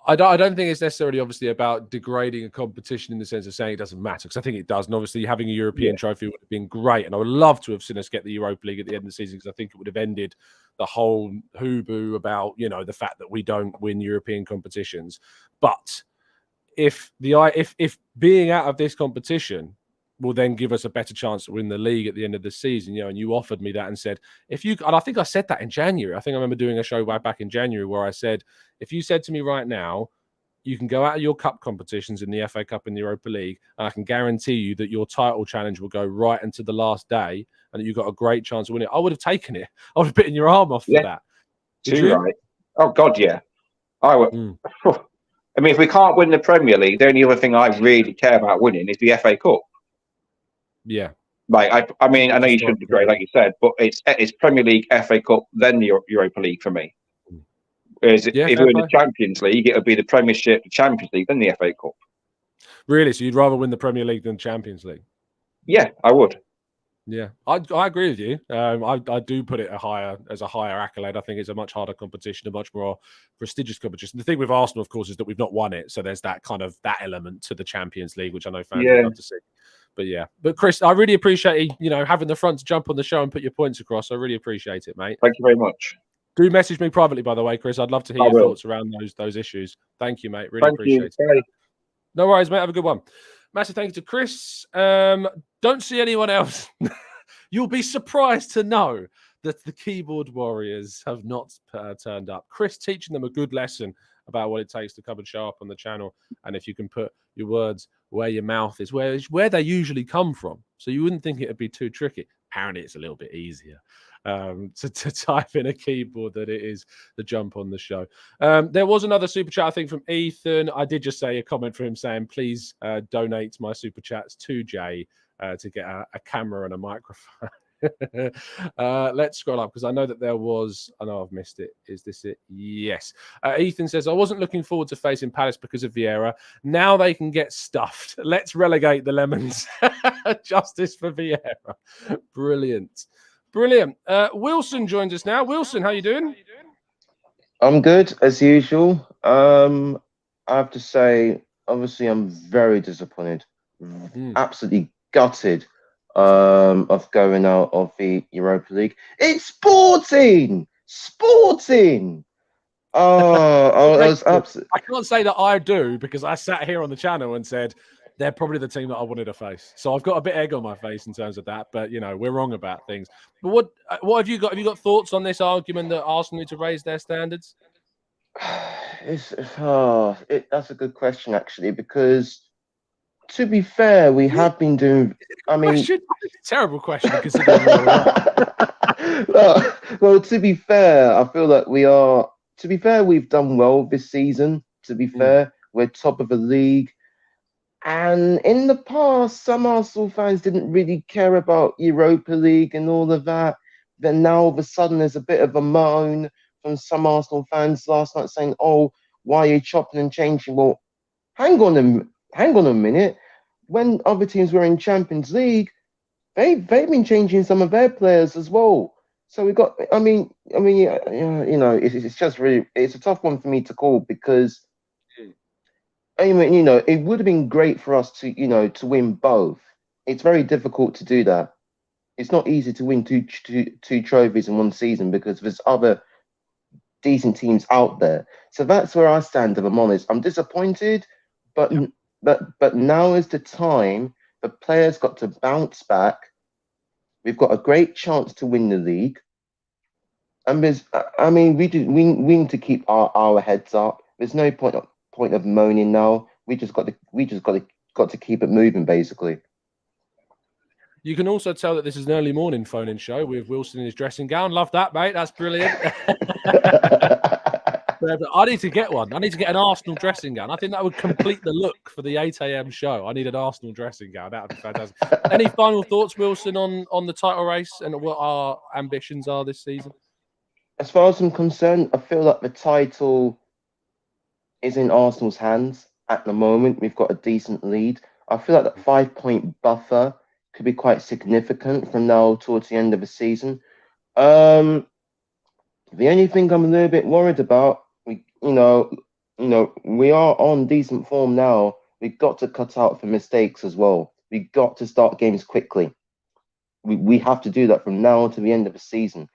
I don't think it's necessarily obviously about degrading a competition in the sense of saying it doesn't matter, because I think it does. And obviously having a European trophy would have been great. And I would love to have seen us get the Europa League at the end of the season, because I think it would have ended the whole hooboo about, the fact that we don't win European competitions. But if being out of this competition will then give us a better chance to win the league at the end of the season, and you offered me that and said, and I think I said that in January. I think I remember doing a show back in January where I said, if you said to me right now, you can go out of your cup competitions in the FA Cup and the Europa League, and I can guarantee you that your title challenge will go right into the last day and that you've got a great chance of winning it, I would have taken it. I would have bitten your arm off for that. Did you? Right. Oh, God, yeah. I would. I mean, if we can't win the Premier League, the only other thing I really care about winning is the FA Cup. Yeah. Like, I mean, I know you shouldn't degrade, like you said, but it's Premier League, FA Cup, then the Europa League for me. Whereas if we're in the Champions League, it'll be the Premiership, the Champions League, then the FA Cup. Really? So you'd rather win the Premier League than Champions League? Yeah, I would. Yeah, I agree with you. I do put it as a higher accolade. I think it's a much harder competition, a much more prestigious competition. The thing with Arsenal, of course, is that we've not won it, so there's that element to the Champions League, which I know fans would love to see. But Chris, I really appreciate having the front to jump on the show and put your points across. I really appreciate it, mate. Thank you very much. Do message me privately, by the way, Chris. I'd love to hear your thoughts around those issues. Thank you, mate. Really appreciate it. No worries, mate. Have a good one. Massive thank you to Chris. Don't see anyone else. You'll be surprised to know that the keyboard warriors have not turned up. Chris teaching them a good lesson about what it takes to come and show up on the channel. And if you can put your words where your mouth is, where they usually come from. So you wouldn't think it would be too tricky. Apparently it's a little bit easier to type in a keyboard than it is the jump on the show. There was another super chat, I think, from Ethan. I did just say a comment from him saying, please donate my super chats to Jay to get a camera and a microphone. Let's scroll up, because I know that there was. I know I've missed it. Is this it? Yes. Ethan says, I wasn't looking forward to facing Palace because of Vieira. Now they can get stuffed. Let's relegate the Lemons. Justice for Vieira. Brilliant. Wilson joins us now. Wilson, how you doing? I'm good, as usual. I have to say, obviously, I'm very disappointed. Absolutely gutted of going out of the Europa League. It's Sporting! Oh, I was absolutely. I can't say that I do, because I sat here on the channel and said they're probably the team that I wanted to face. So I've got a bit of egg on my face in terms of that. But we're wrong about things. But what have you got? Have you got thoughts on this argument that Arsenal need to raise their standards? That's a good question, actually, because to be fair, we have been doing. I mean, terrible question considering where we are. Well, to be fair, I feel like we are. To be fair, we've done well this season. To be fair, we're top of the league. And in the past, some Arsenal fans didn't really care about Europa League and all of that. Then now, all of a sudden, there's a bit of a moan from some Arsenal fans last night saying, "Oh, why are you chopping and changing?" Well, hang on a minute. When other teams were in Champions League, they've been changing some of their players as well. So we got. I mean, it's just really, it's a tough one for me to call, because I mean, it would have been great for us to win both. It's very difficult to do that. It's not easy to win two trophies in one season, because there's other decent teams out there. So that's where I stand, if I'm honest. I'm disappointed, but now is the time. The players got to bounce back. We've got a great chance to win the league. And we need to keep our heads up. There's no point of moaning now. We just got to keep it moving, basically. You can also tell that this is an early morning phone-in show with Wilson in his dressing gown. Love that, mate. That's brilliant. I need to get one. I need to get an Arsenal dressing gown. I think that would complete the look for the 8 a.m. show. I need an Arsenal dressing gown. That would be fantastic. Any final thoughts, Wilson, on the title race and what our ambitions are this season? As far as I'm concerned, I feel like the title is in Arsenal's hands at the moment. We've got a decent lead. I feel like that 5-point buffer could be quite significant from now towards the end of the season. The only thing I'm a little bit worried about, we are on decent form now. We've got to cut out for mistakes as well. We've got to start games quickly. We have to do that from now to the end of the season.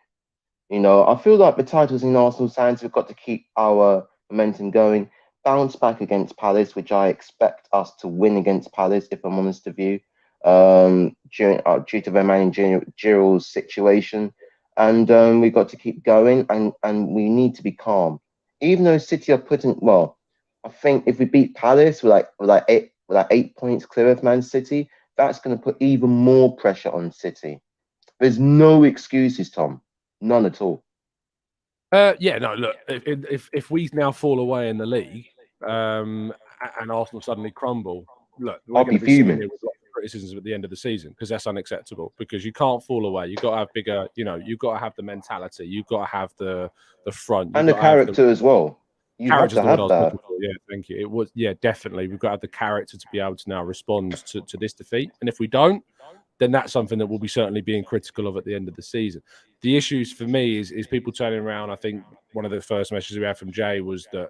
I feel like the titles in Arsenal's hands, we've got to keep our momentum going, bounce back against Palace, which I expect us to win against Palace, if I'm honest with you, due to their managerial situation. And we've got to keep going, and we need to be calm. Even though City are putting, well, I think if we beat Palace, we're like 8 points clear of Man City. That's going to put even more pressure on City. There's no excuses, Tom. None at all. Yeah, no, look, if we now fall away in the league and Arsenal suddenly crumble, look, we're going to be sitting here with lots of criticisms at the end of the season because that's unacceptable. Because you can't fall away. You've got to have bigger, you've got to have the mentality. You've got to have the front. And the character as well. You have to have that. Yeah, thank you. It was, definitely. We've got to have the character to be able to now respond to this defeat. And if we don't, then that's something that we'll be certainly being critical of at the end of the season. The issues for me is people turning around. I think one of the first messages we had from Jay was that,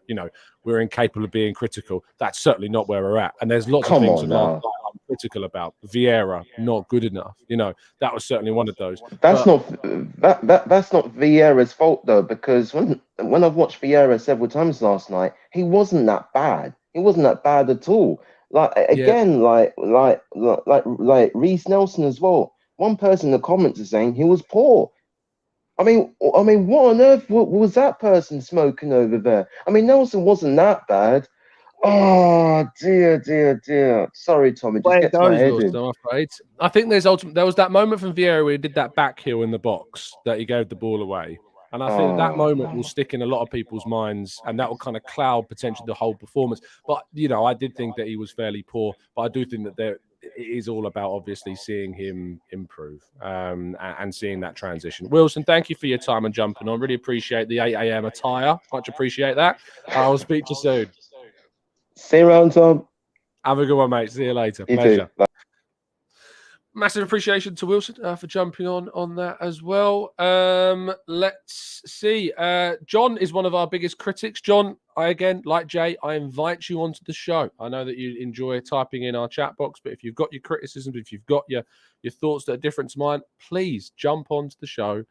we're incapable of being critical. That's certainly not where we're at. And there's lots of things I'm critical about. Vieira, not good enough. That was certainly one of those. That's not Vieira's fault, though, because when I've watched Vieira several times last night, he wasn't that bad. He wasn't that bad at all. Like Reece Nelson as well. One person in the comments is saying he was poor. I mean, what on earth was that person smoking over there? I mean, Nelson wasn't that bad. Oh dear. Sorry, Tom. It just gets my head in. I'm afraid. I think there was that moment from Vieira where he did that back heel in the box that he gave the ball away. And I think that moment will stick in a lot of people's minds, and that will kind of cloud potentially the whole performance. But, I did think that he was fairly poor, but I do think that it is all about obviously seeing him improve and seeing that transition. Wilson, thank you for your time and jumping on. Really appreciate the 8 a.m. attire. Much appreciate that. I'll speak to you soon. See you around, Tom. Have a good one, mate. See you later. You Pleasure. too. Massive appreciation to Wilson for jumping on that as well. Let's see. John is one of our biggest critics. John, like Jay, I invite you onto the show. I know that you enjoy typing in our chat box, but if you've got your criticisms, if you've got your thoughts that are different to mine, please jump onto the show.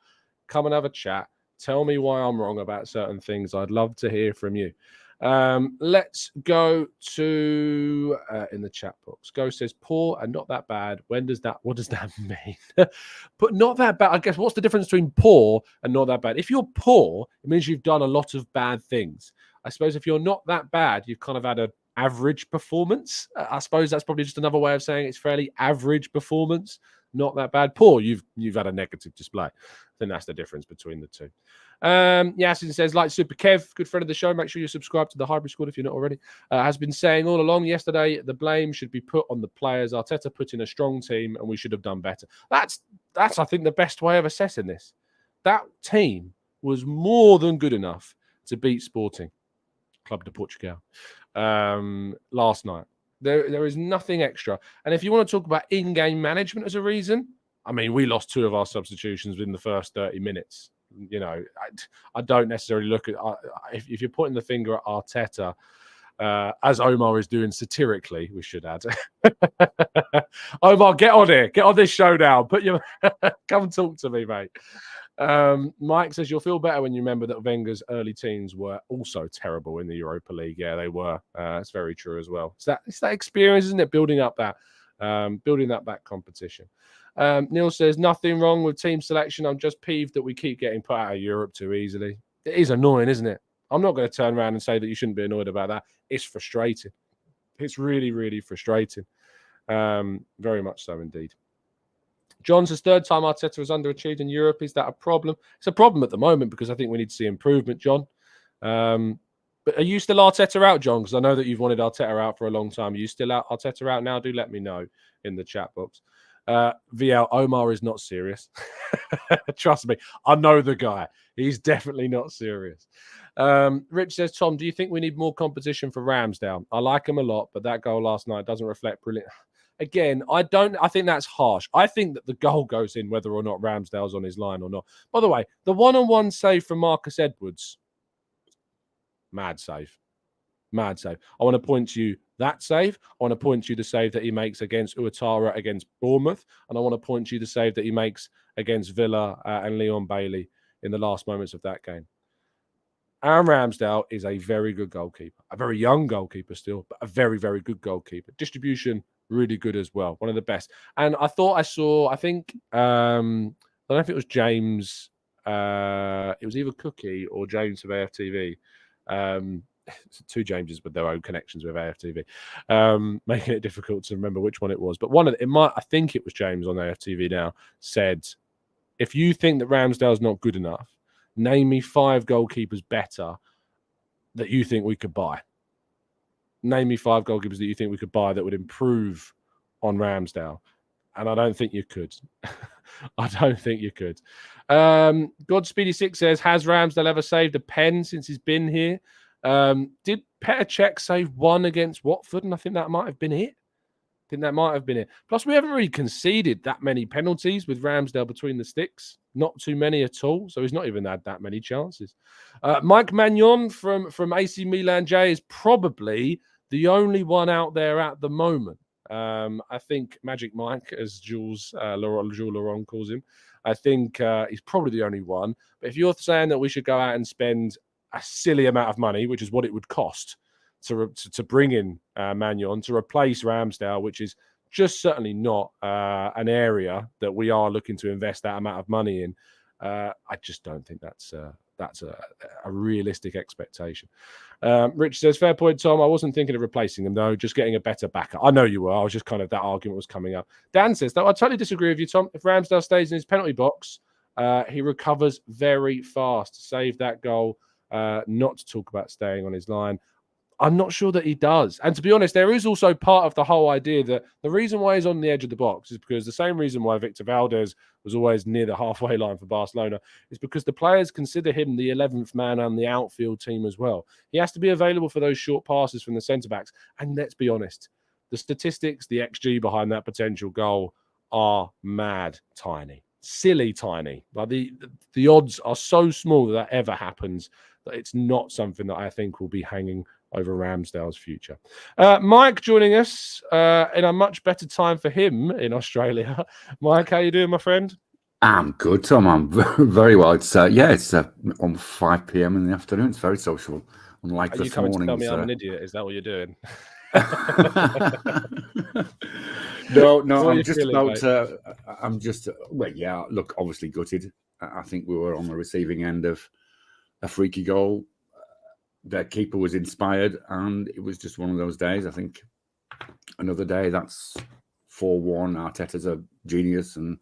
Come and have a chat. Tell me why I'm wrong about certain things. I'd love to hear from you. Let's go to in the chat box. Go says poor and not that bad. What does that mean? But not that bad. I guess what's the difference between poor and not that bad? If you're poor, it means you've done a lot of bad things. I suppose if you're not that bad, you've kind of had an average performance. I suppose that's probably just another way of saying it's fairly average performance. Not that bad. Poor, you've had a negative display. I think that's the difference between the two. Yasin says, like Super Kev, good friend of the show, make sure you subscribe to the Hybrid Squad if you're not already, has been saying all along yesterday the blame should be put on the players. Arteta put in a strong team and we should have done better. That's I think the best way of assessing this. That team was more than good enough to beat Sporting Club de Portugal last night. There is nothing extra. And if you want to talk about in-game management as a reason, I mean, we lost 2 of our substitutions within the first 30 minutes. I don't necessarily look at if you're pointing the finger at Arteta, as Omar is doing satirically, we should add. Omar, get on here. Get on this show now. Come and talk to me, mate. Mike says you'll feel better when you remember that Wenger's early teams were also terrible in the Europa League. Yeah, they were. That's very true as well. It's that experience, isn't it? Building up that competition. Neil says nothing wrong with team selection. I'm just peeved that we keep getting put out of Europe too easily. It is annoying, isn't it? I'm not going to turn around and say that you shouldn't be annoyed about that. It's frustrating. It's really, really frustrating. Very much so indeed. John says, 3rd time Arteta has underachieved in Europe. Is that a problem? It's a problem at the moment because I think we need to see improvement, John. But are you still Arteta out, John? Because I know that you've wanted Arteta out for a long time. Are you still out Arteta out now? Do let me know in the chat box. VL, Omar is not serious. Trust me, I know the guy. He's definitely not serious. Rich says, Tom, do you think we need more competition for Ramsdale? I like him a lot, but that goal last night doesn't reflect brilliant. Again, I think that's harsh. I think that the goal goes in whether or not Ramsdale's on his line or not. By the way, the one-on-one save from Marcus Edwards, mad save. Mad save. I want to point to you that save. I want to point to you the save that he makes against Ouattara against Bournemouth. And I want to point to you the save that he makes against Villa and Leon Bailey in the last moments of that game. Aaron Ramsdale is a very good goalkeeper. A very young goalkeeper still, but a very, very good goalkeeper. Distribution, really good as well. One of the best. And I thought I saw, I think, I don't know if it was James, it was either Cookie or James of AFTV. Two Jameses with their own connections with AFTV, making it difficult to remember which one it was. But one of it might, I think it was James on AFTV now, said, if you think that Ramsdale's not good enough, name me 5 goalkeepers better that you think we could buy. Name me 5 goalkeepers that you think we could buy that would improve on Ramsdale. And I don't think you could. I don't think you could. Godspeedy6 says, has Ramsdale ever saved a pen since he's been here? Did Petr Cech save one against Watford? And I think that might have been it. Plus, we haven't really conceded that many penalties with Ramsdale between the sticks. Not too many at all. So he's not even had that many chances. Mike Magnon from AC Milan J is probably the only one out there at the moment. I think Magic Mike, as Jules Laurent calls him, I think he's probably the only one. But if you're saying that we should go out and spend a silly amount of money, which is what it would cost to bring in Magnon to replace Ramsdale, which is just certainly not an area that we are looking to invest that amount of money in. I just don't think that's a realistic expectation. Rich says, fair point, Tom. I wasn't thinking of replacing them, though, just getting a better backup. I know you were. I was just kind of, that argument was coming up. Dan says, though, I totally disagree with you, Tom. If Ramsdale stays in his penalty box, he recovers very fast. Save that goal, not to talk about staying on his line. I'm not sure that he does. And to be honest, there is also part of the whole idea that the reason why he's on the edge of the box is because the same reason why Victor Valdez was always near the halfway line for Barcelona is because the players consider him the 11th man on the outfield team as well. He has to be available for those short passes from the centre-backs. And let's be honest, the statistics, the XG behind that potential goal are mad tiny. Silly tiny. Like the odds are so small that ever happens that it's not something that I think will be hanging over Ramsdale's future. Mike joining us in a much better time for him in Australia. Mike, how you doing, my friend? I'm good, Tom. I'm very well. It's it's on 5 p.m. in the afternoon. It's very social. Unlike Are this you coming morning. To tell me I'm an idiot? Is that what you're doing? No. Look, obviously gutted. I think we were on the receiving end of a freaky goal. Their keeper was inspired, and it was just one of those days. I think another day, that's 4-1. Arteta's a genius, and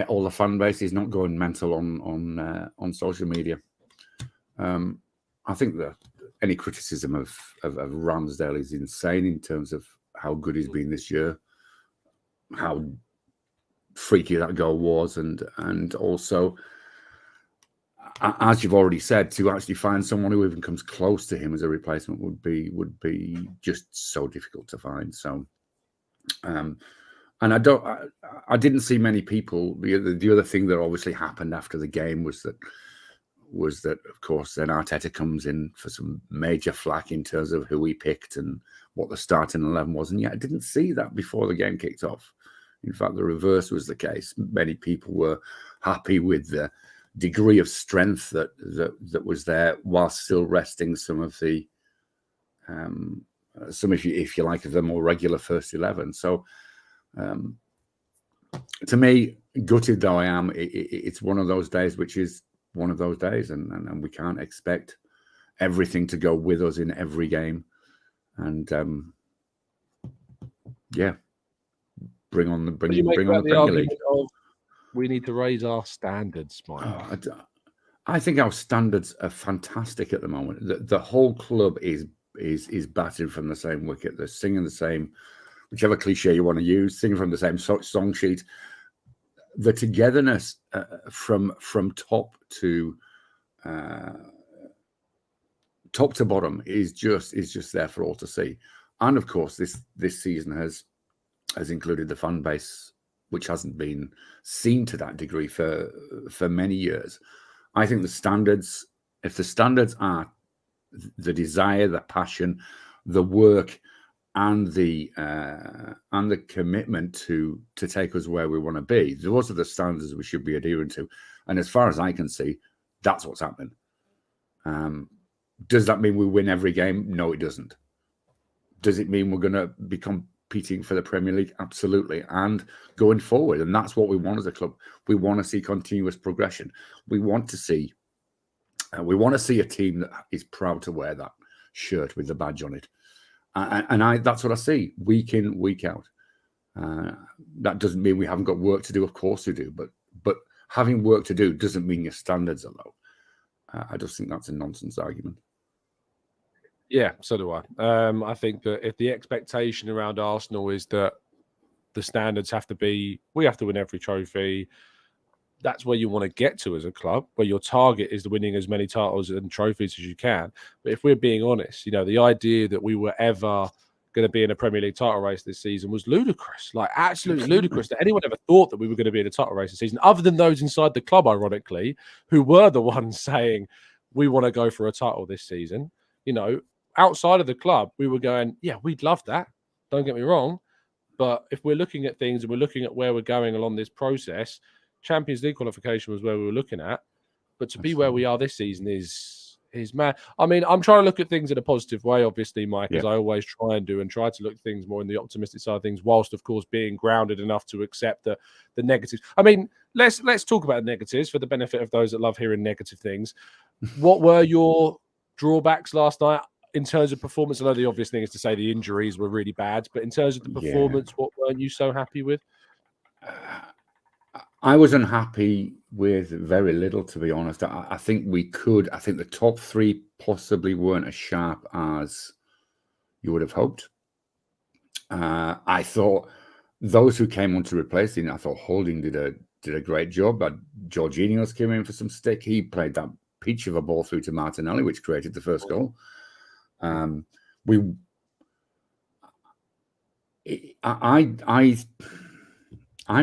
all the fan base is not going mental on social media. I think that any criticism of Ramsdale is insane in terms of how good he's been this year, how freaky that goal was, and also, as you've already said, to actually find someone who even comes close to him as a replacement would be just so difficult to find. So, and I didn't see many people. The other thing that obviously happened after the game was that of course then Arteta comes in for some major flack in terms of who he picked and what the starting 11 was, and yet I didn't see that before the game kicked off. In fact, the reverse was the case. Many people were happy with the degree of strength that was there, while still resting some of the if you like, of the more regular first 11. So to me, gutted though I am, it's one of those days which is one of those days, and we can't expect everything to go with us in every game. And bring on the Premier League. We need to raise our standards, Mike. I think our standards are fantastic at the moment. The whole club is batted from the same wicket. They're singing the same, whichever cliche you want to use, singing from the same song sheet. The togetherness from top to bottom is just there for all to see. And of course, this season has included the fan base, which hasn't been seen to that degree for many years. I think if the standards are the desire, the passion, the work, and the commitment to take us where we want to be. Those are the standards we should be adhering to. And as far as I can see, that's what's happening. Does that mean we win every game? No, it doesn't. Does it mean we're going to be competing for the Premier League? Absolutely. And going forward, and that's what we want as a club. We want to see continuous progression. We want to see a team that is proud to wear that shirt with the badge on it. And that's what I see week in, week out. That doesn't mean we haven't got work to do. Of course we do. But having work to do doesn't mean your standards are low. I just think that's a nonsense argument. Yeah, so do I. I think that if the expectation around Arsenal is that the standards have to be, we have to win every trophy, that's where you want to get to as a club, where your target is winning as many titles and trophies as you can. But if we're being honest, the idea that we were ever going to be in a Premier League title race this season was ludicrous, like absolutely ludicrous, that anyone ever thought that we were going to be in a title race this season, other than those inside the club, ironically, who were the ones saying, we want to go for a title this season. Outside of the club, we were going, yeah, we'd love that. Don't get me wrong. But if we're looking at things and we're looking at where we're going along this process, Champions League qualification was where we were looking at. But to be where we are this season is mad. I mean, I'm trying to look at things in a positive way, obviously, Mike, as I always try and do, and try to look at things more in the optimistic side of things, whilst, of course, being grounded enough to accept the negatives. I mean, let's talk about negatives for the benefit of those that love hearing negative things. What were your drawbacks last night? In terms of performance, I know the obvious thing is to say the injuries were really bad, but in terms of the performance, what weren't you so happy with? I was unhappy with very little, to be honest. I think the top three possibly weren't as sharp as you would have hoped. I thought those who came on to replace him, I thought Holding did a great job, but Jorginho's came in for some stick. He played that peach of a ball through to Martinelli, which created the first goal. I'm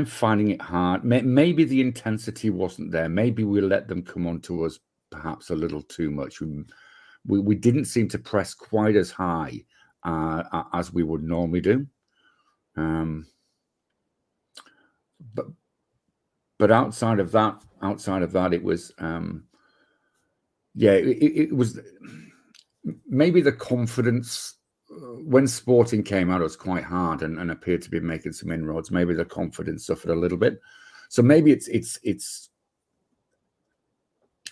finding it hard. Maybe the intensity wasn't there. Maybe we let them come on to us perhaps a little too much. We didn't seem to press quite as high as we would normally do. But outside of that, it was it was. Maybe the confidence when Sporting came out, it was quite hard and appeared to be making some inroads. Maybe the confidence suffered a little bit. So maybe it's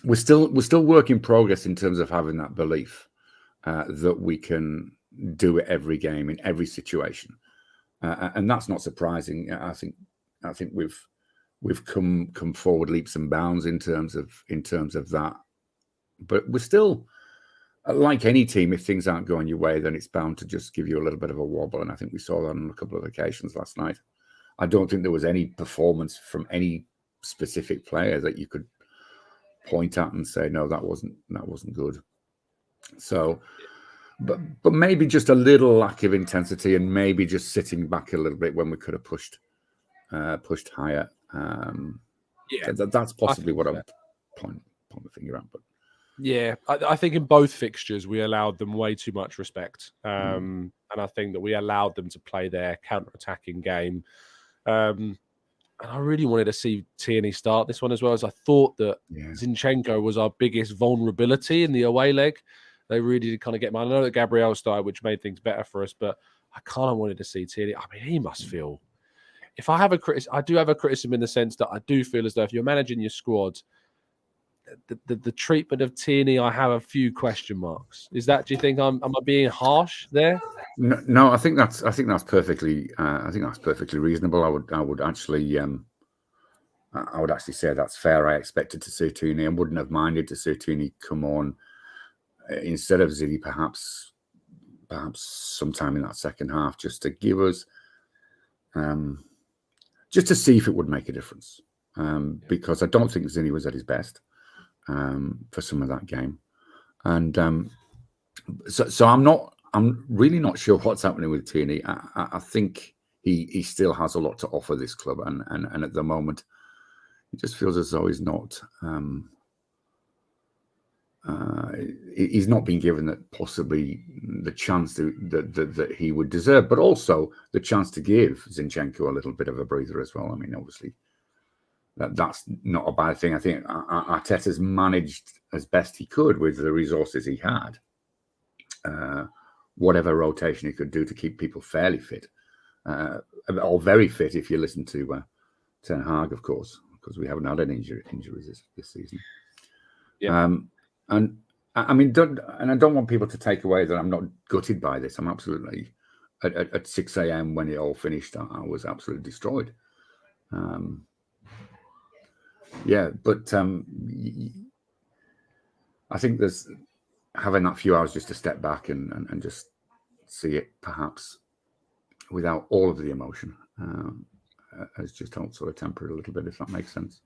we're still work in progress in terms of having that belief that we can do it every game in every situation, and that's not surprising. I think we've come forward leaps and bounds in terms of that, but we're still. Like any team, if things aren't going your way, then it's bound to just give you a little bit of a wobble. And I think we saw that on a couple of occasions last night. I don't think there was any performance from any specific player that you could point at and say, no, that wasn't good. So, but maybe just a little lack of intensity and maybe just sitting back a little bit when we could have pushed higher. That's possibly what I'm pointing the finger at. But yeah, I think in both fixtures we allowed them way too much respect, and I think that we allowed them to play their counter-attacking game. And I really wanted to see Tierney start this one as well, as I thought that Zinchenko was our biggest vulnerability in the away leg. They really did kind of get him. I know that Gabriel started, which made things better for us, but I kind of wanted to see Tierney. I mean, he must feel. If I have I do have a criticism in the sense that I do feel as though if you're managing your squad. The treatment of Tierney, I have a few question marks. Is that? Do you think am I being harsh there? No, I think that's perfectly. I think that's perfectly reasonable. I would actually say that's fair. I expected to see Tierney and wouldn't have minded to see Tierney come on instead of Zidane, perhaps sometime in that second half, just to give us, just to see if it would make a difference. Because I don't think Zidane was at his best. For some of that game, and so I'm really not sure what's happening with Tierney. I think he still has a lot to offer this club, and at the moment, it just feels as though he's not he's not been given that possibly the chance that he would deserve, but also the chance to give Zinchenko a little bit of a breather as well. I mean, obviously, that's not a bad thing. I think Arteta's managed as best he could with the resources he had, whatever rotation he could do to keep people fairly fit, or very fit if you listen to Ten Hag, of course, because we haven't had any injuries this season. Yeah. And I mean, I don't want people to take away that I'm not gutted by this. I'm absolutely at 6 a.m. when it all finished. I was absolutely destroyed. But I think there's having that few hours just to step back and just see it perhaps without all of the emotion has just helped sort of temper it a little bit, if that makes sense.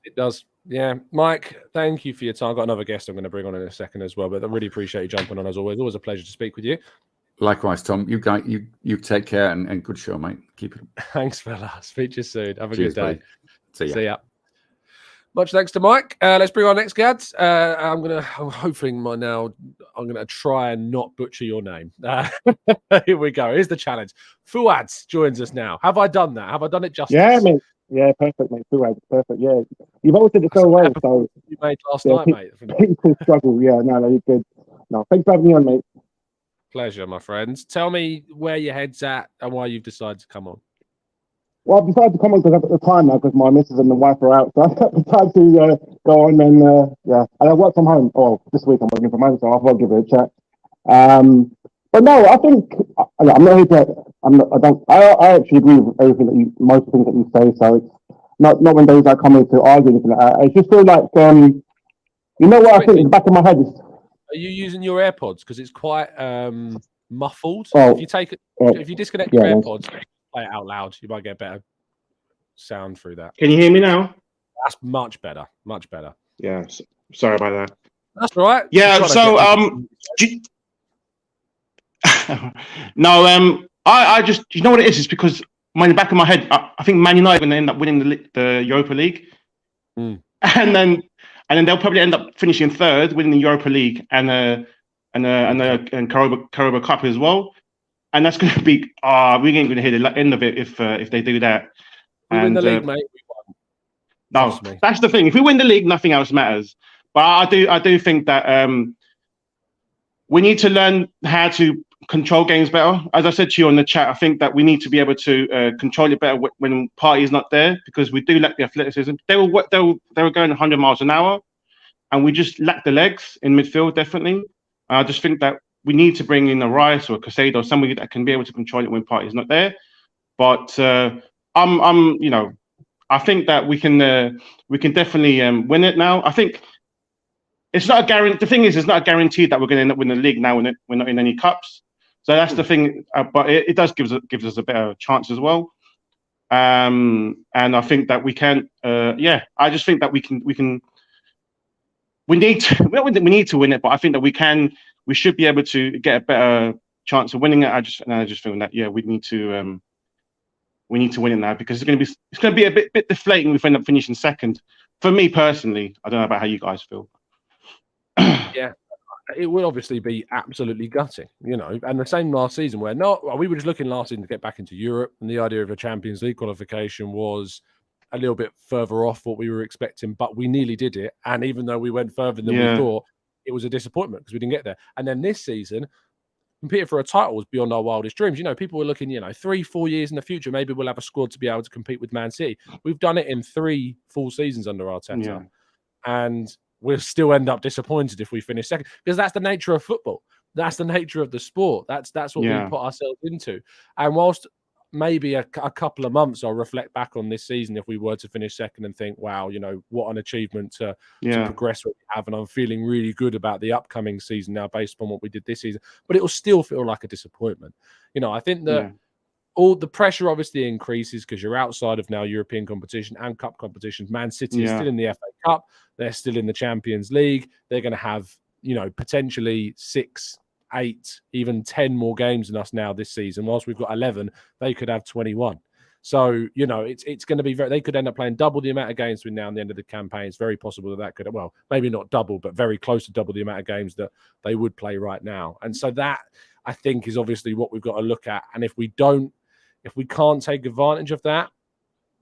It does. Yeah. Mike, thank you for your time. I've got another guest I'm going to bring on in a second as well, but I really appreciate you jumping on as always. Always a pleasure to speak with you. Likewise, Tom. You take care and good show, mate. Keep it. Thanks, fella. Speak to you soon. Have a Cheers, good day. Buddy. See ya. Much thanks to Mike. Let's bring on next guest. I'm hoping I'm going to try and not butcher your name. Here we go. Here's the challenge. Fuad joins us now. Have I done that? Have I done it justice? Yeah, mate. Yeah, perfect, mate. Fuad, perfect. Yeah, you've always did it so well. So you made last night, mate. People struggle. Yeah, no, you're good. No, thanks for having me on, mate. Pleasure, my friends. Tell me where your head's at and why you've decided to come on. Well, I've decided to come on because I've got the time now because my missus and the wife are out. So I've got the time to go on and, And I work from home. Oh, this week I'm working from home, so I'll give it a chat. But no, I think, I'm not here to, I actually agree with everything most things that you say. So it's not one of those I come here to argue anything like that. I just feel like, you know what I think in the back of my head is. Are you using your AirPods? Because it's quite muffled. Oh, if you disconnect your AirPods, play it out loud, you might get better sound through that. Can you hear me now? That's much better. Much better. Yeah. Sorry about that. That's all right. Yeah. So I just you know what it is? It's because in the back of my head, I think Man United when they end up winning the Europa League, and then they'll probably end up finishing third, winning the Europa League and Carabao Cup as well. And that's going to be we ain't going to hear the end of it if they do that. We win the league, mate. We won. No, that's the thing. If we win the league, nothing else matters. But I do think that we need to learn how to control games better. As I said to you on the chat, I think that we need to be able to control it better when Partey's not there because we do lack the athleticism. They were going 100 miles an hour, and we just lack the legs in midfield. Definitely, I just think that we need to bring in a Rice or a Casado, somebody that can be able to control it when Partey's not there. But I think that we can definitely win it now. I think it's not a guarantee. The thing is, it's not a guarantee that we're going to end up winning the league now. We're not in any cups, so that's the thing. But it does gives us a better chance as well. And I think that we can. I just think that we can. We need to win it, but I think that we can. We should be able to get a better chance of winning it. I just feel that we need to win it now because it's going to be a bit deflating if we end up finishing second. For me personally, I don't know about how you guys feel. Yeah, it will obviously be absolutely gutting, and the same last season where we were just looking last season to get back into Europe, and the idea of a Champions League qualification was a little bit further off what we were expecting, but we nearly did it. And even though we went further than we thought, it was a disappointment because we didn't get there. And then this season, competing for a title was beyond our wildest dreams. People were looking, 3-4 years in the future, maybe we'll have a squad to be able to compete with Man City. We've done it in 3 full seasons under Arteta, and we'll still end up disappointed if we finish second because that's the nature of football. That's the nature of the sport. That's what we put ourselves into. And whilst maybe a couple of months I'll reflect back on this season if we were to finish second and think, wow, what an achievement to progress what we have. And I'm feeling really good about the upcoming season now based upon what we did this season. But it will still feel like a disappointment. I think that all the pressure obviously increases because you're outside of now European competition and cup competitions. Man City is still in the FA Cup. They're still in the Champions League. They're going to have, potentially 6, 8, even 10 more games than us now this season. Whilst we've got 11, they could have 21. So, you know, it's going to be they could end up playing double the amount of games between now and the end of the campaign. It's very possible that could, well, maybe not double, but very close to double the amount of games that they would play right now. And so that, I think, is obviously what we've got to look at. And if we can't take advantage of that,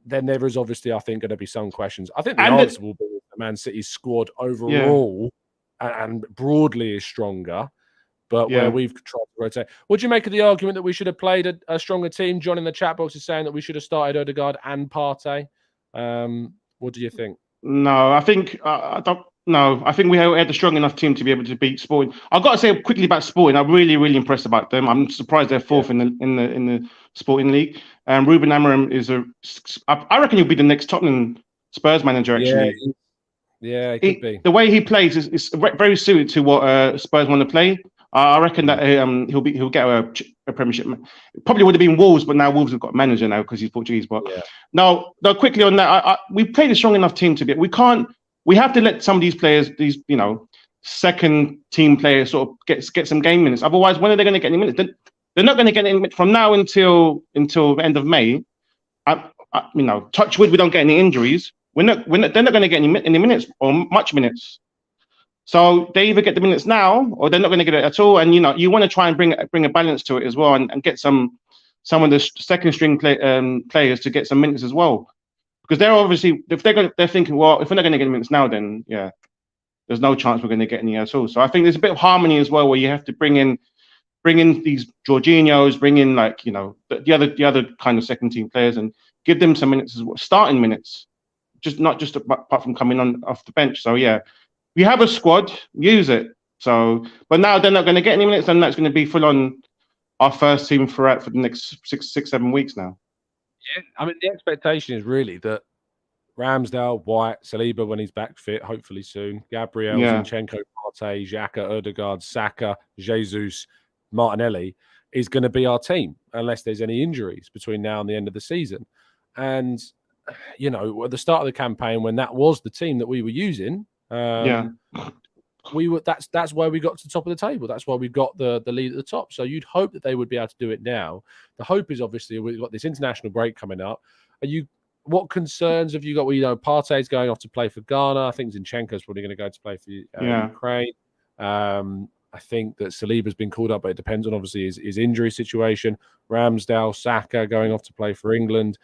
then there is obviously, I think, going to be some questions. I think the answer will be that Man City's squad overall and broadly is stronger. But where we've tried to rotate. What do you make of the argument that we should have played a stronger team? John in the chat box is saying that we should have started Odegaard and Partey. What do you think? No, I think I don't. No, I think we had a strong enough team to be able to beat Sporting. I've got to say quickly about Sporting. I'm really, really impressed about them. I'm surprised they're fourth in the Sporting League. Ruben Amorim is I reckon he'll be the next Tottenham Spurs manager. Actually, he could be. The way he plays is very suited to what Spurs want to play. I reckon that he'll get a Premiership. Probably would have been Wolves, but now Wolves have got a manager now because he's Portuguese. But no, quickly on that, we played a strong enough team to be. We have to let some of these players, these second team players, sort of get some game minutes. Otherwise, when are they going to get any minutes? They're not going to get any minutes from now until the end of May. Touch wood, we don't get any injuries. They're not going to get any minutes or much minutes. So they either get the minutes now, or they're not going to get it at all. And you want to try and bring a balance to it as well, and get some of the second string players to get some minutes as well, because they're obviously they're thinking, well, if we're not going to get minutes now, then there's no chance we're going to get any at all. So I think there's a bit of harmony as well, where you have to bring in these Jorginhos, bring in the other kind of second team players, and give them some minutes as well, starting minutes, not just apart from coming on off the bench. So we have a squad, use it. So, but now they're not going to get any minutes, and that's going to be full on our first team for the next 6-7 weeks now. Yeah, I mean, the expectation is really that Ramsdale, White, Saliba when he's back fit, hopefully soon, Gabriel, Zinchenko, Partey, Xhaka, Odegaard, Saka, Jesus, Martinelli is going to be our team unless there's any injuries between now and the end of the season. And, at the start of the campaign, when that was the team that we were using, that's why we got to the top of the table. That's why we got the lead at the top. So you'd hope that they would be able to do it now. The hope is obviously we've got this international break coming up. What concerns have you got? Well, Partey's going off to play for Ghana. I think Zinchenko's probably going to go to play for Ukraine. I think that Saliba's been called up, but it depends on obviously his injury situation. Ramsdale, Saka going off to play for England.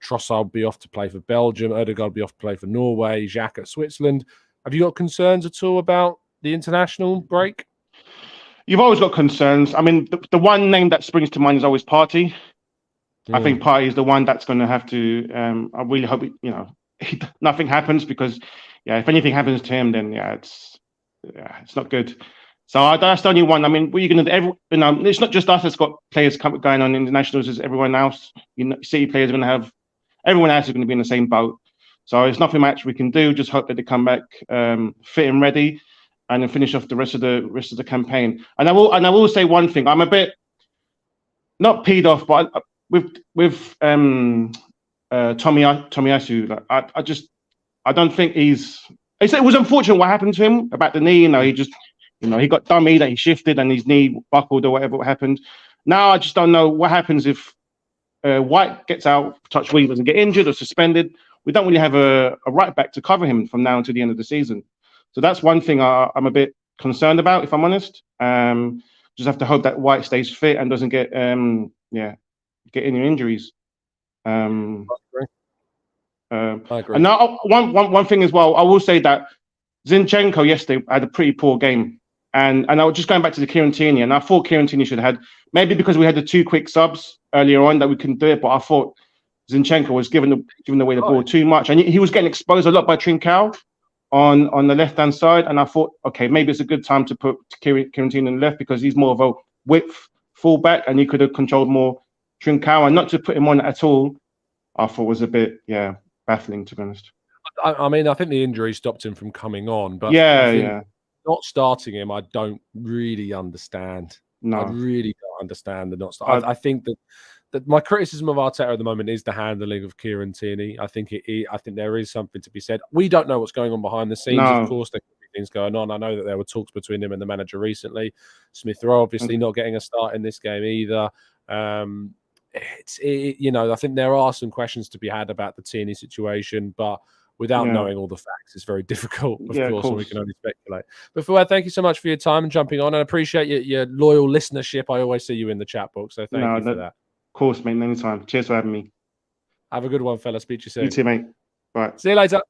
Trossard will be off to play for Belgium. Odegaard will be off to play for Norway. Xhaka at Switzerland. Have you got concerns at all about the international break? You've always got concerns. I mean, the one name that springs to mind is always Partey. I think Partey is the one that's going to have to. I really hope nothing happens, because if anything happens to him, then it's not good. So that's the only one. I mean, what are you going to do? It's not just us that's got players going on internationals. As everyone else. City players are going to have. Everyone else is going to be in the same boat. So there's nothing much we can do. Just hope that they come back fit and ready, and then finish off the rest of the campaign. And I will say one thing. I'm a bit not peed off, but with Tomiyasu, I don't think he's. It was unfortunate what happened to him about the knee. He got dummy that he shifted and his knee buckled or whatever happened. Now I just don't know what happens if White gets out, touch wood, doesn't get injured or suspended. We don't really have a right back to cover him from now until the end of the season. So that's one thing I'm a bit concerned about, if I'm honest. Just have to hope that White stays fit and doesn't get any injuries. I agree. And now one thing as well, I will say that Zinchenko yesterday had a pretty poor game. And I was just going back to the Kieran Tierney, and I thought Kieran Tierney should have had, maybe because we had the 2 quick subs earlier on that we couldn't do it, but I thought Zinchenko was giving away the ball too much. And he was getting exposed a lot by Trincao on the left-hand side. And I thought, okay, maybe it's a good time to put Kieran Tierney on the left, because he's more of a width fullback and he could have controlled more Trincao. And not to put him on at all, I thought was a bit, baffling, to be honest. I mean, I think the injury stopped him from coming on, but not starting him, I don't really understand. No, I really don't understand the not start. I think that my criticism of Arteta at the moment is the handling of Kieran Tierney. I think there is something to be said. We don't know what's going on behind the scenes. Of course, there could be things going on. I know that there were talks between him and the manager recently. Smith Rowe obviously not getting a start in this game either. I think there are some questions to be had about the Tierney situation, but without knowing all the facts, it's very difficult, of course, and we can only speculate. But Fouad, thank you so much for your time and jumping on, and I appreciate your loyal listenership. I always see you in the chat box, so thank you for that. Of course, mate. Anytime. Cheers for having me. Have a good one, fella. Speak to you soon. You too, mate. Right. See you later.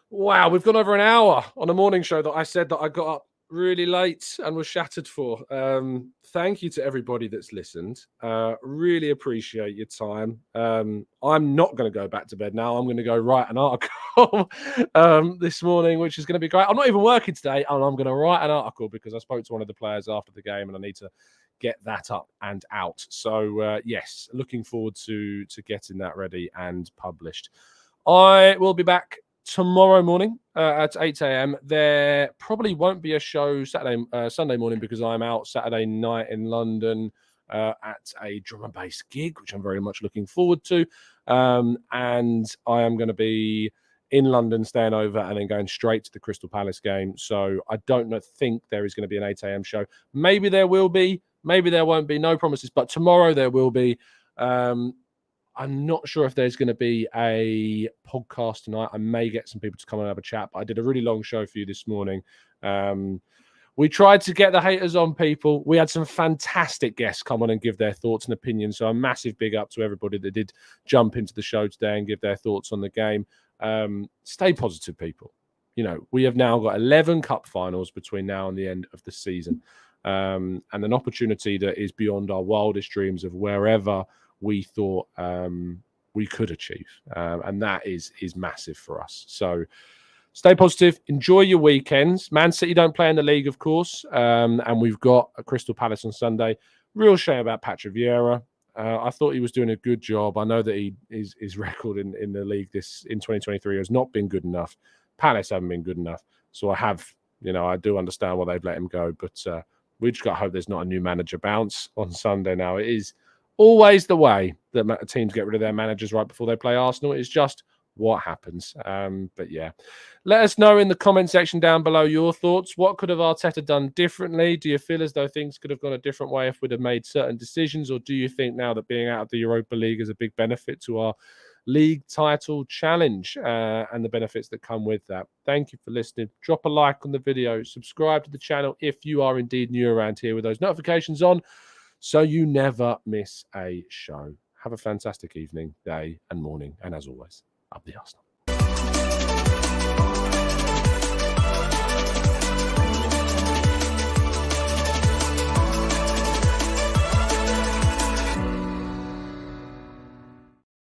Wow, we've gone over an hour on a morning show that I said that I got up really late and was shattered for. Thank you to everybody that's listened. Really appreciate your time. I'm not going to go back to bed now. I'm going to go write an article this morning, which is going to be great. I'm not even working today, and I'm going to write an article because I spoke to one of the players after the game, and I need to get that up and out. So yes, looking forward to getting that ready and published. I will be back tomorrow morning at 8 a.m. There probably won't be a show Sunday morning because I'm out Saturday night in London at a drum and bass gig, which I'm very much looking forward to. And I am going to be in London, staying over, and then going straight to the Crystal Palace game. So I don't think there is going to be an 8 a.m. show. Maybe there will be. Maybe there won't be. No promises. But tomorrow there will be. I'm not sure if there's going to be a podcast tonight. I may get some people to come and have a chat, but I did a really long show for you this morning. We tried to get the haters on people. We had some fantastic guests come on and give their thoughts and opinions. So a massive big up to everybody that did jump into the show today and give their thoughts on the game. Stay positive, people. We have now got 11 cup finals between now and the end of the season. And an opportunity that is beyond our wildest dreams of wherever we thought we could achieve. And that is massive for us. So stay positive. Enjoy your weekends. Man City don't play in the league, of course. And we've got a Crystal Palace on Sunday. Real shame about Patrick Vieira. I thought he was doing a good job. I know that his record in the league in 2023 has not been good enough. Palace haven't been good enough. So I do understand why they've let him go. But we just got to hope there's not a new manager bounce on Sunday now. It is always the way that teams get rid of their managers right before they play Arsenal. It's just what happens. But yeah, let us know in the comment section down below your thoughts. What could have Arteta done differently? Do you feel as though things could have gone a different way if we'd have made certain decisions? Or do you think now that being out of the Europa League is a big benefit to our league title challenge and the benefits that come with that? Thank you for listening. Drop a like on the video. Subscribe to the channel if you are indeed new around here with those notifications on, so you never miss a show. Have a fantastic evening, day, and morning. And as always, up the Arsenal.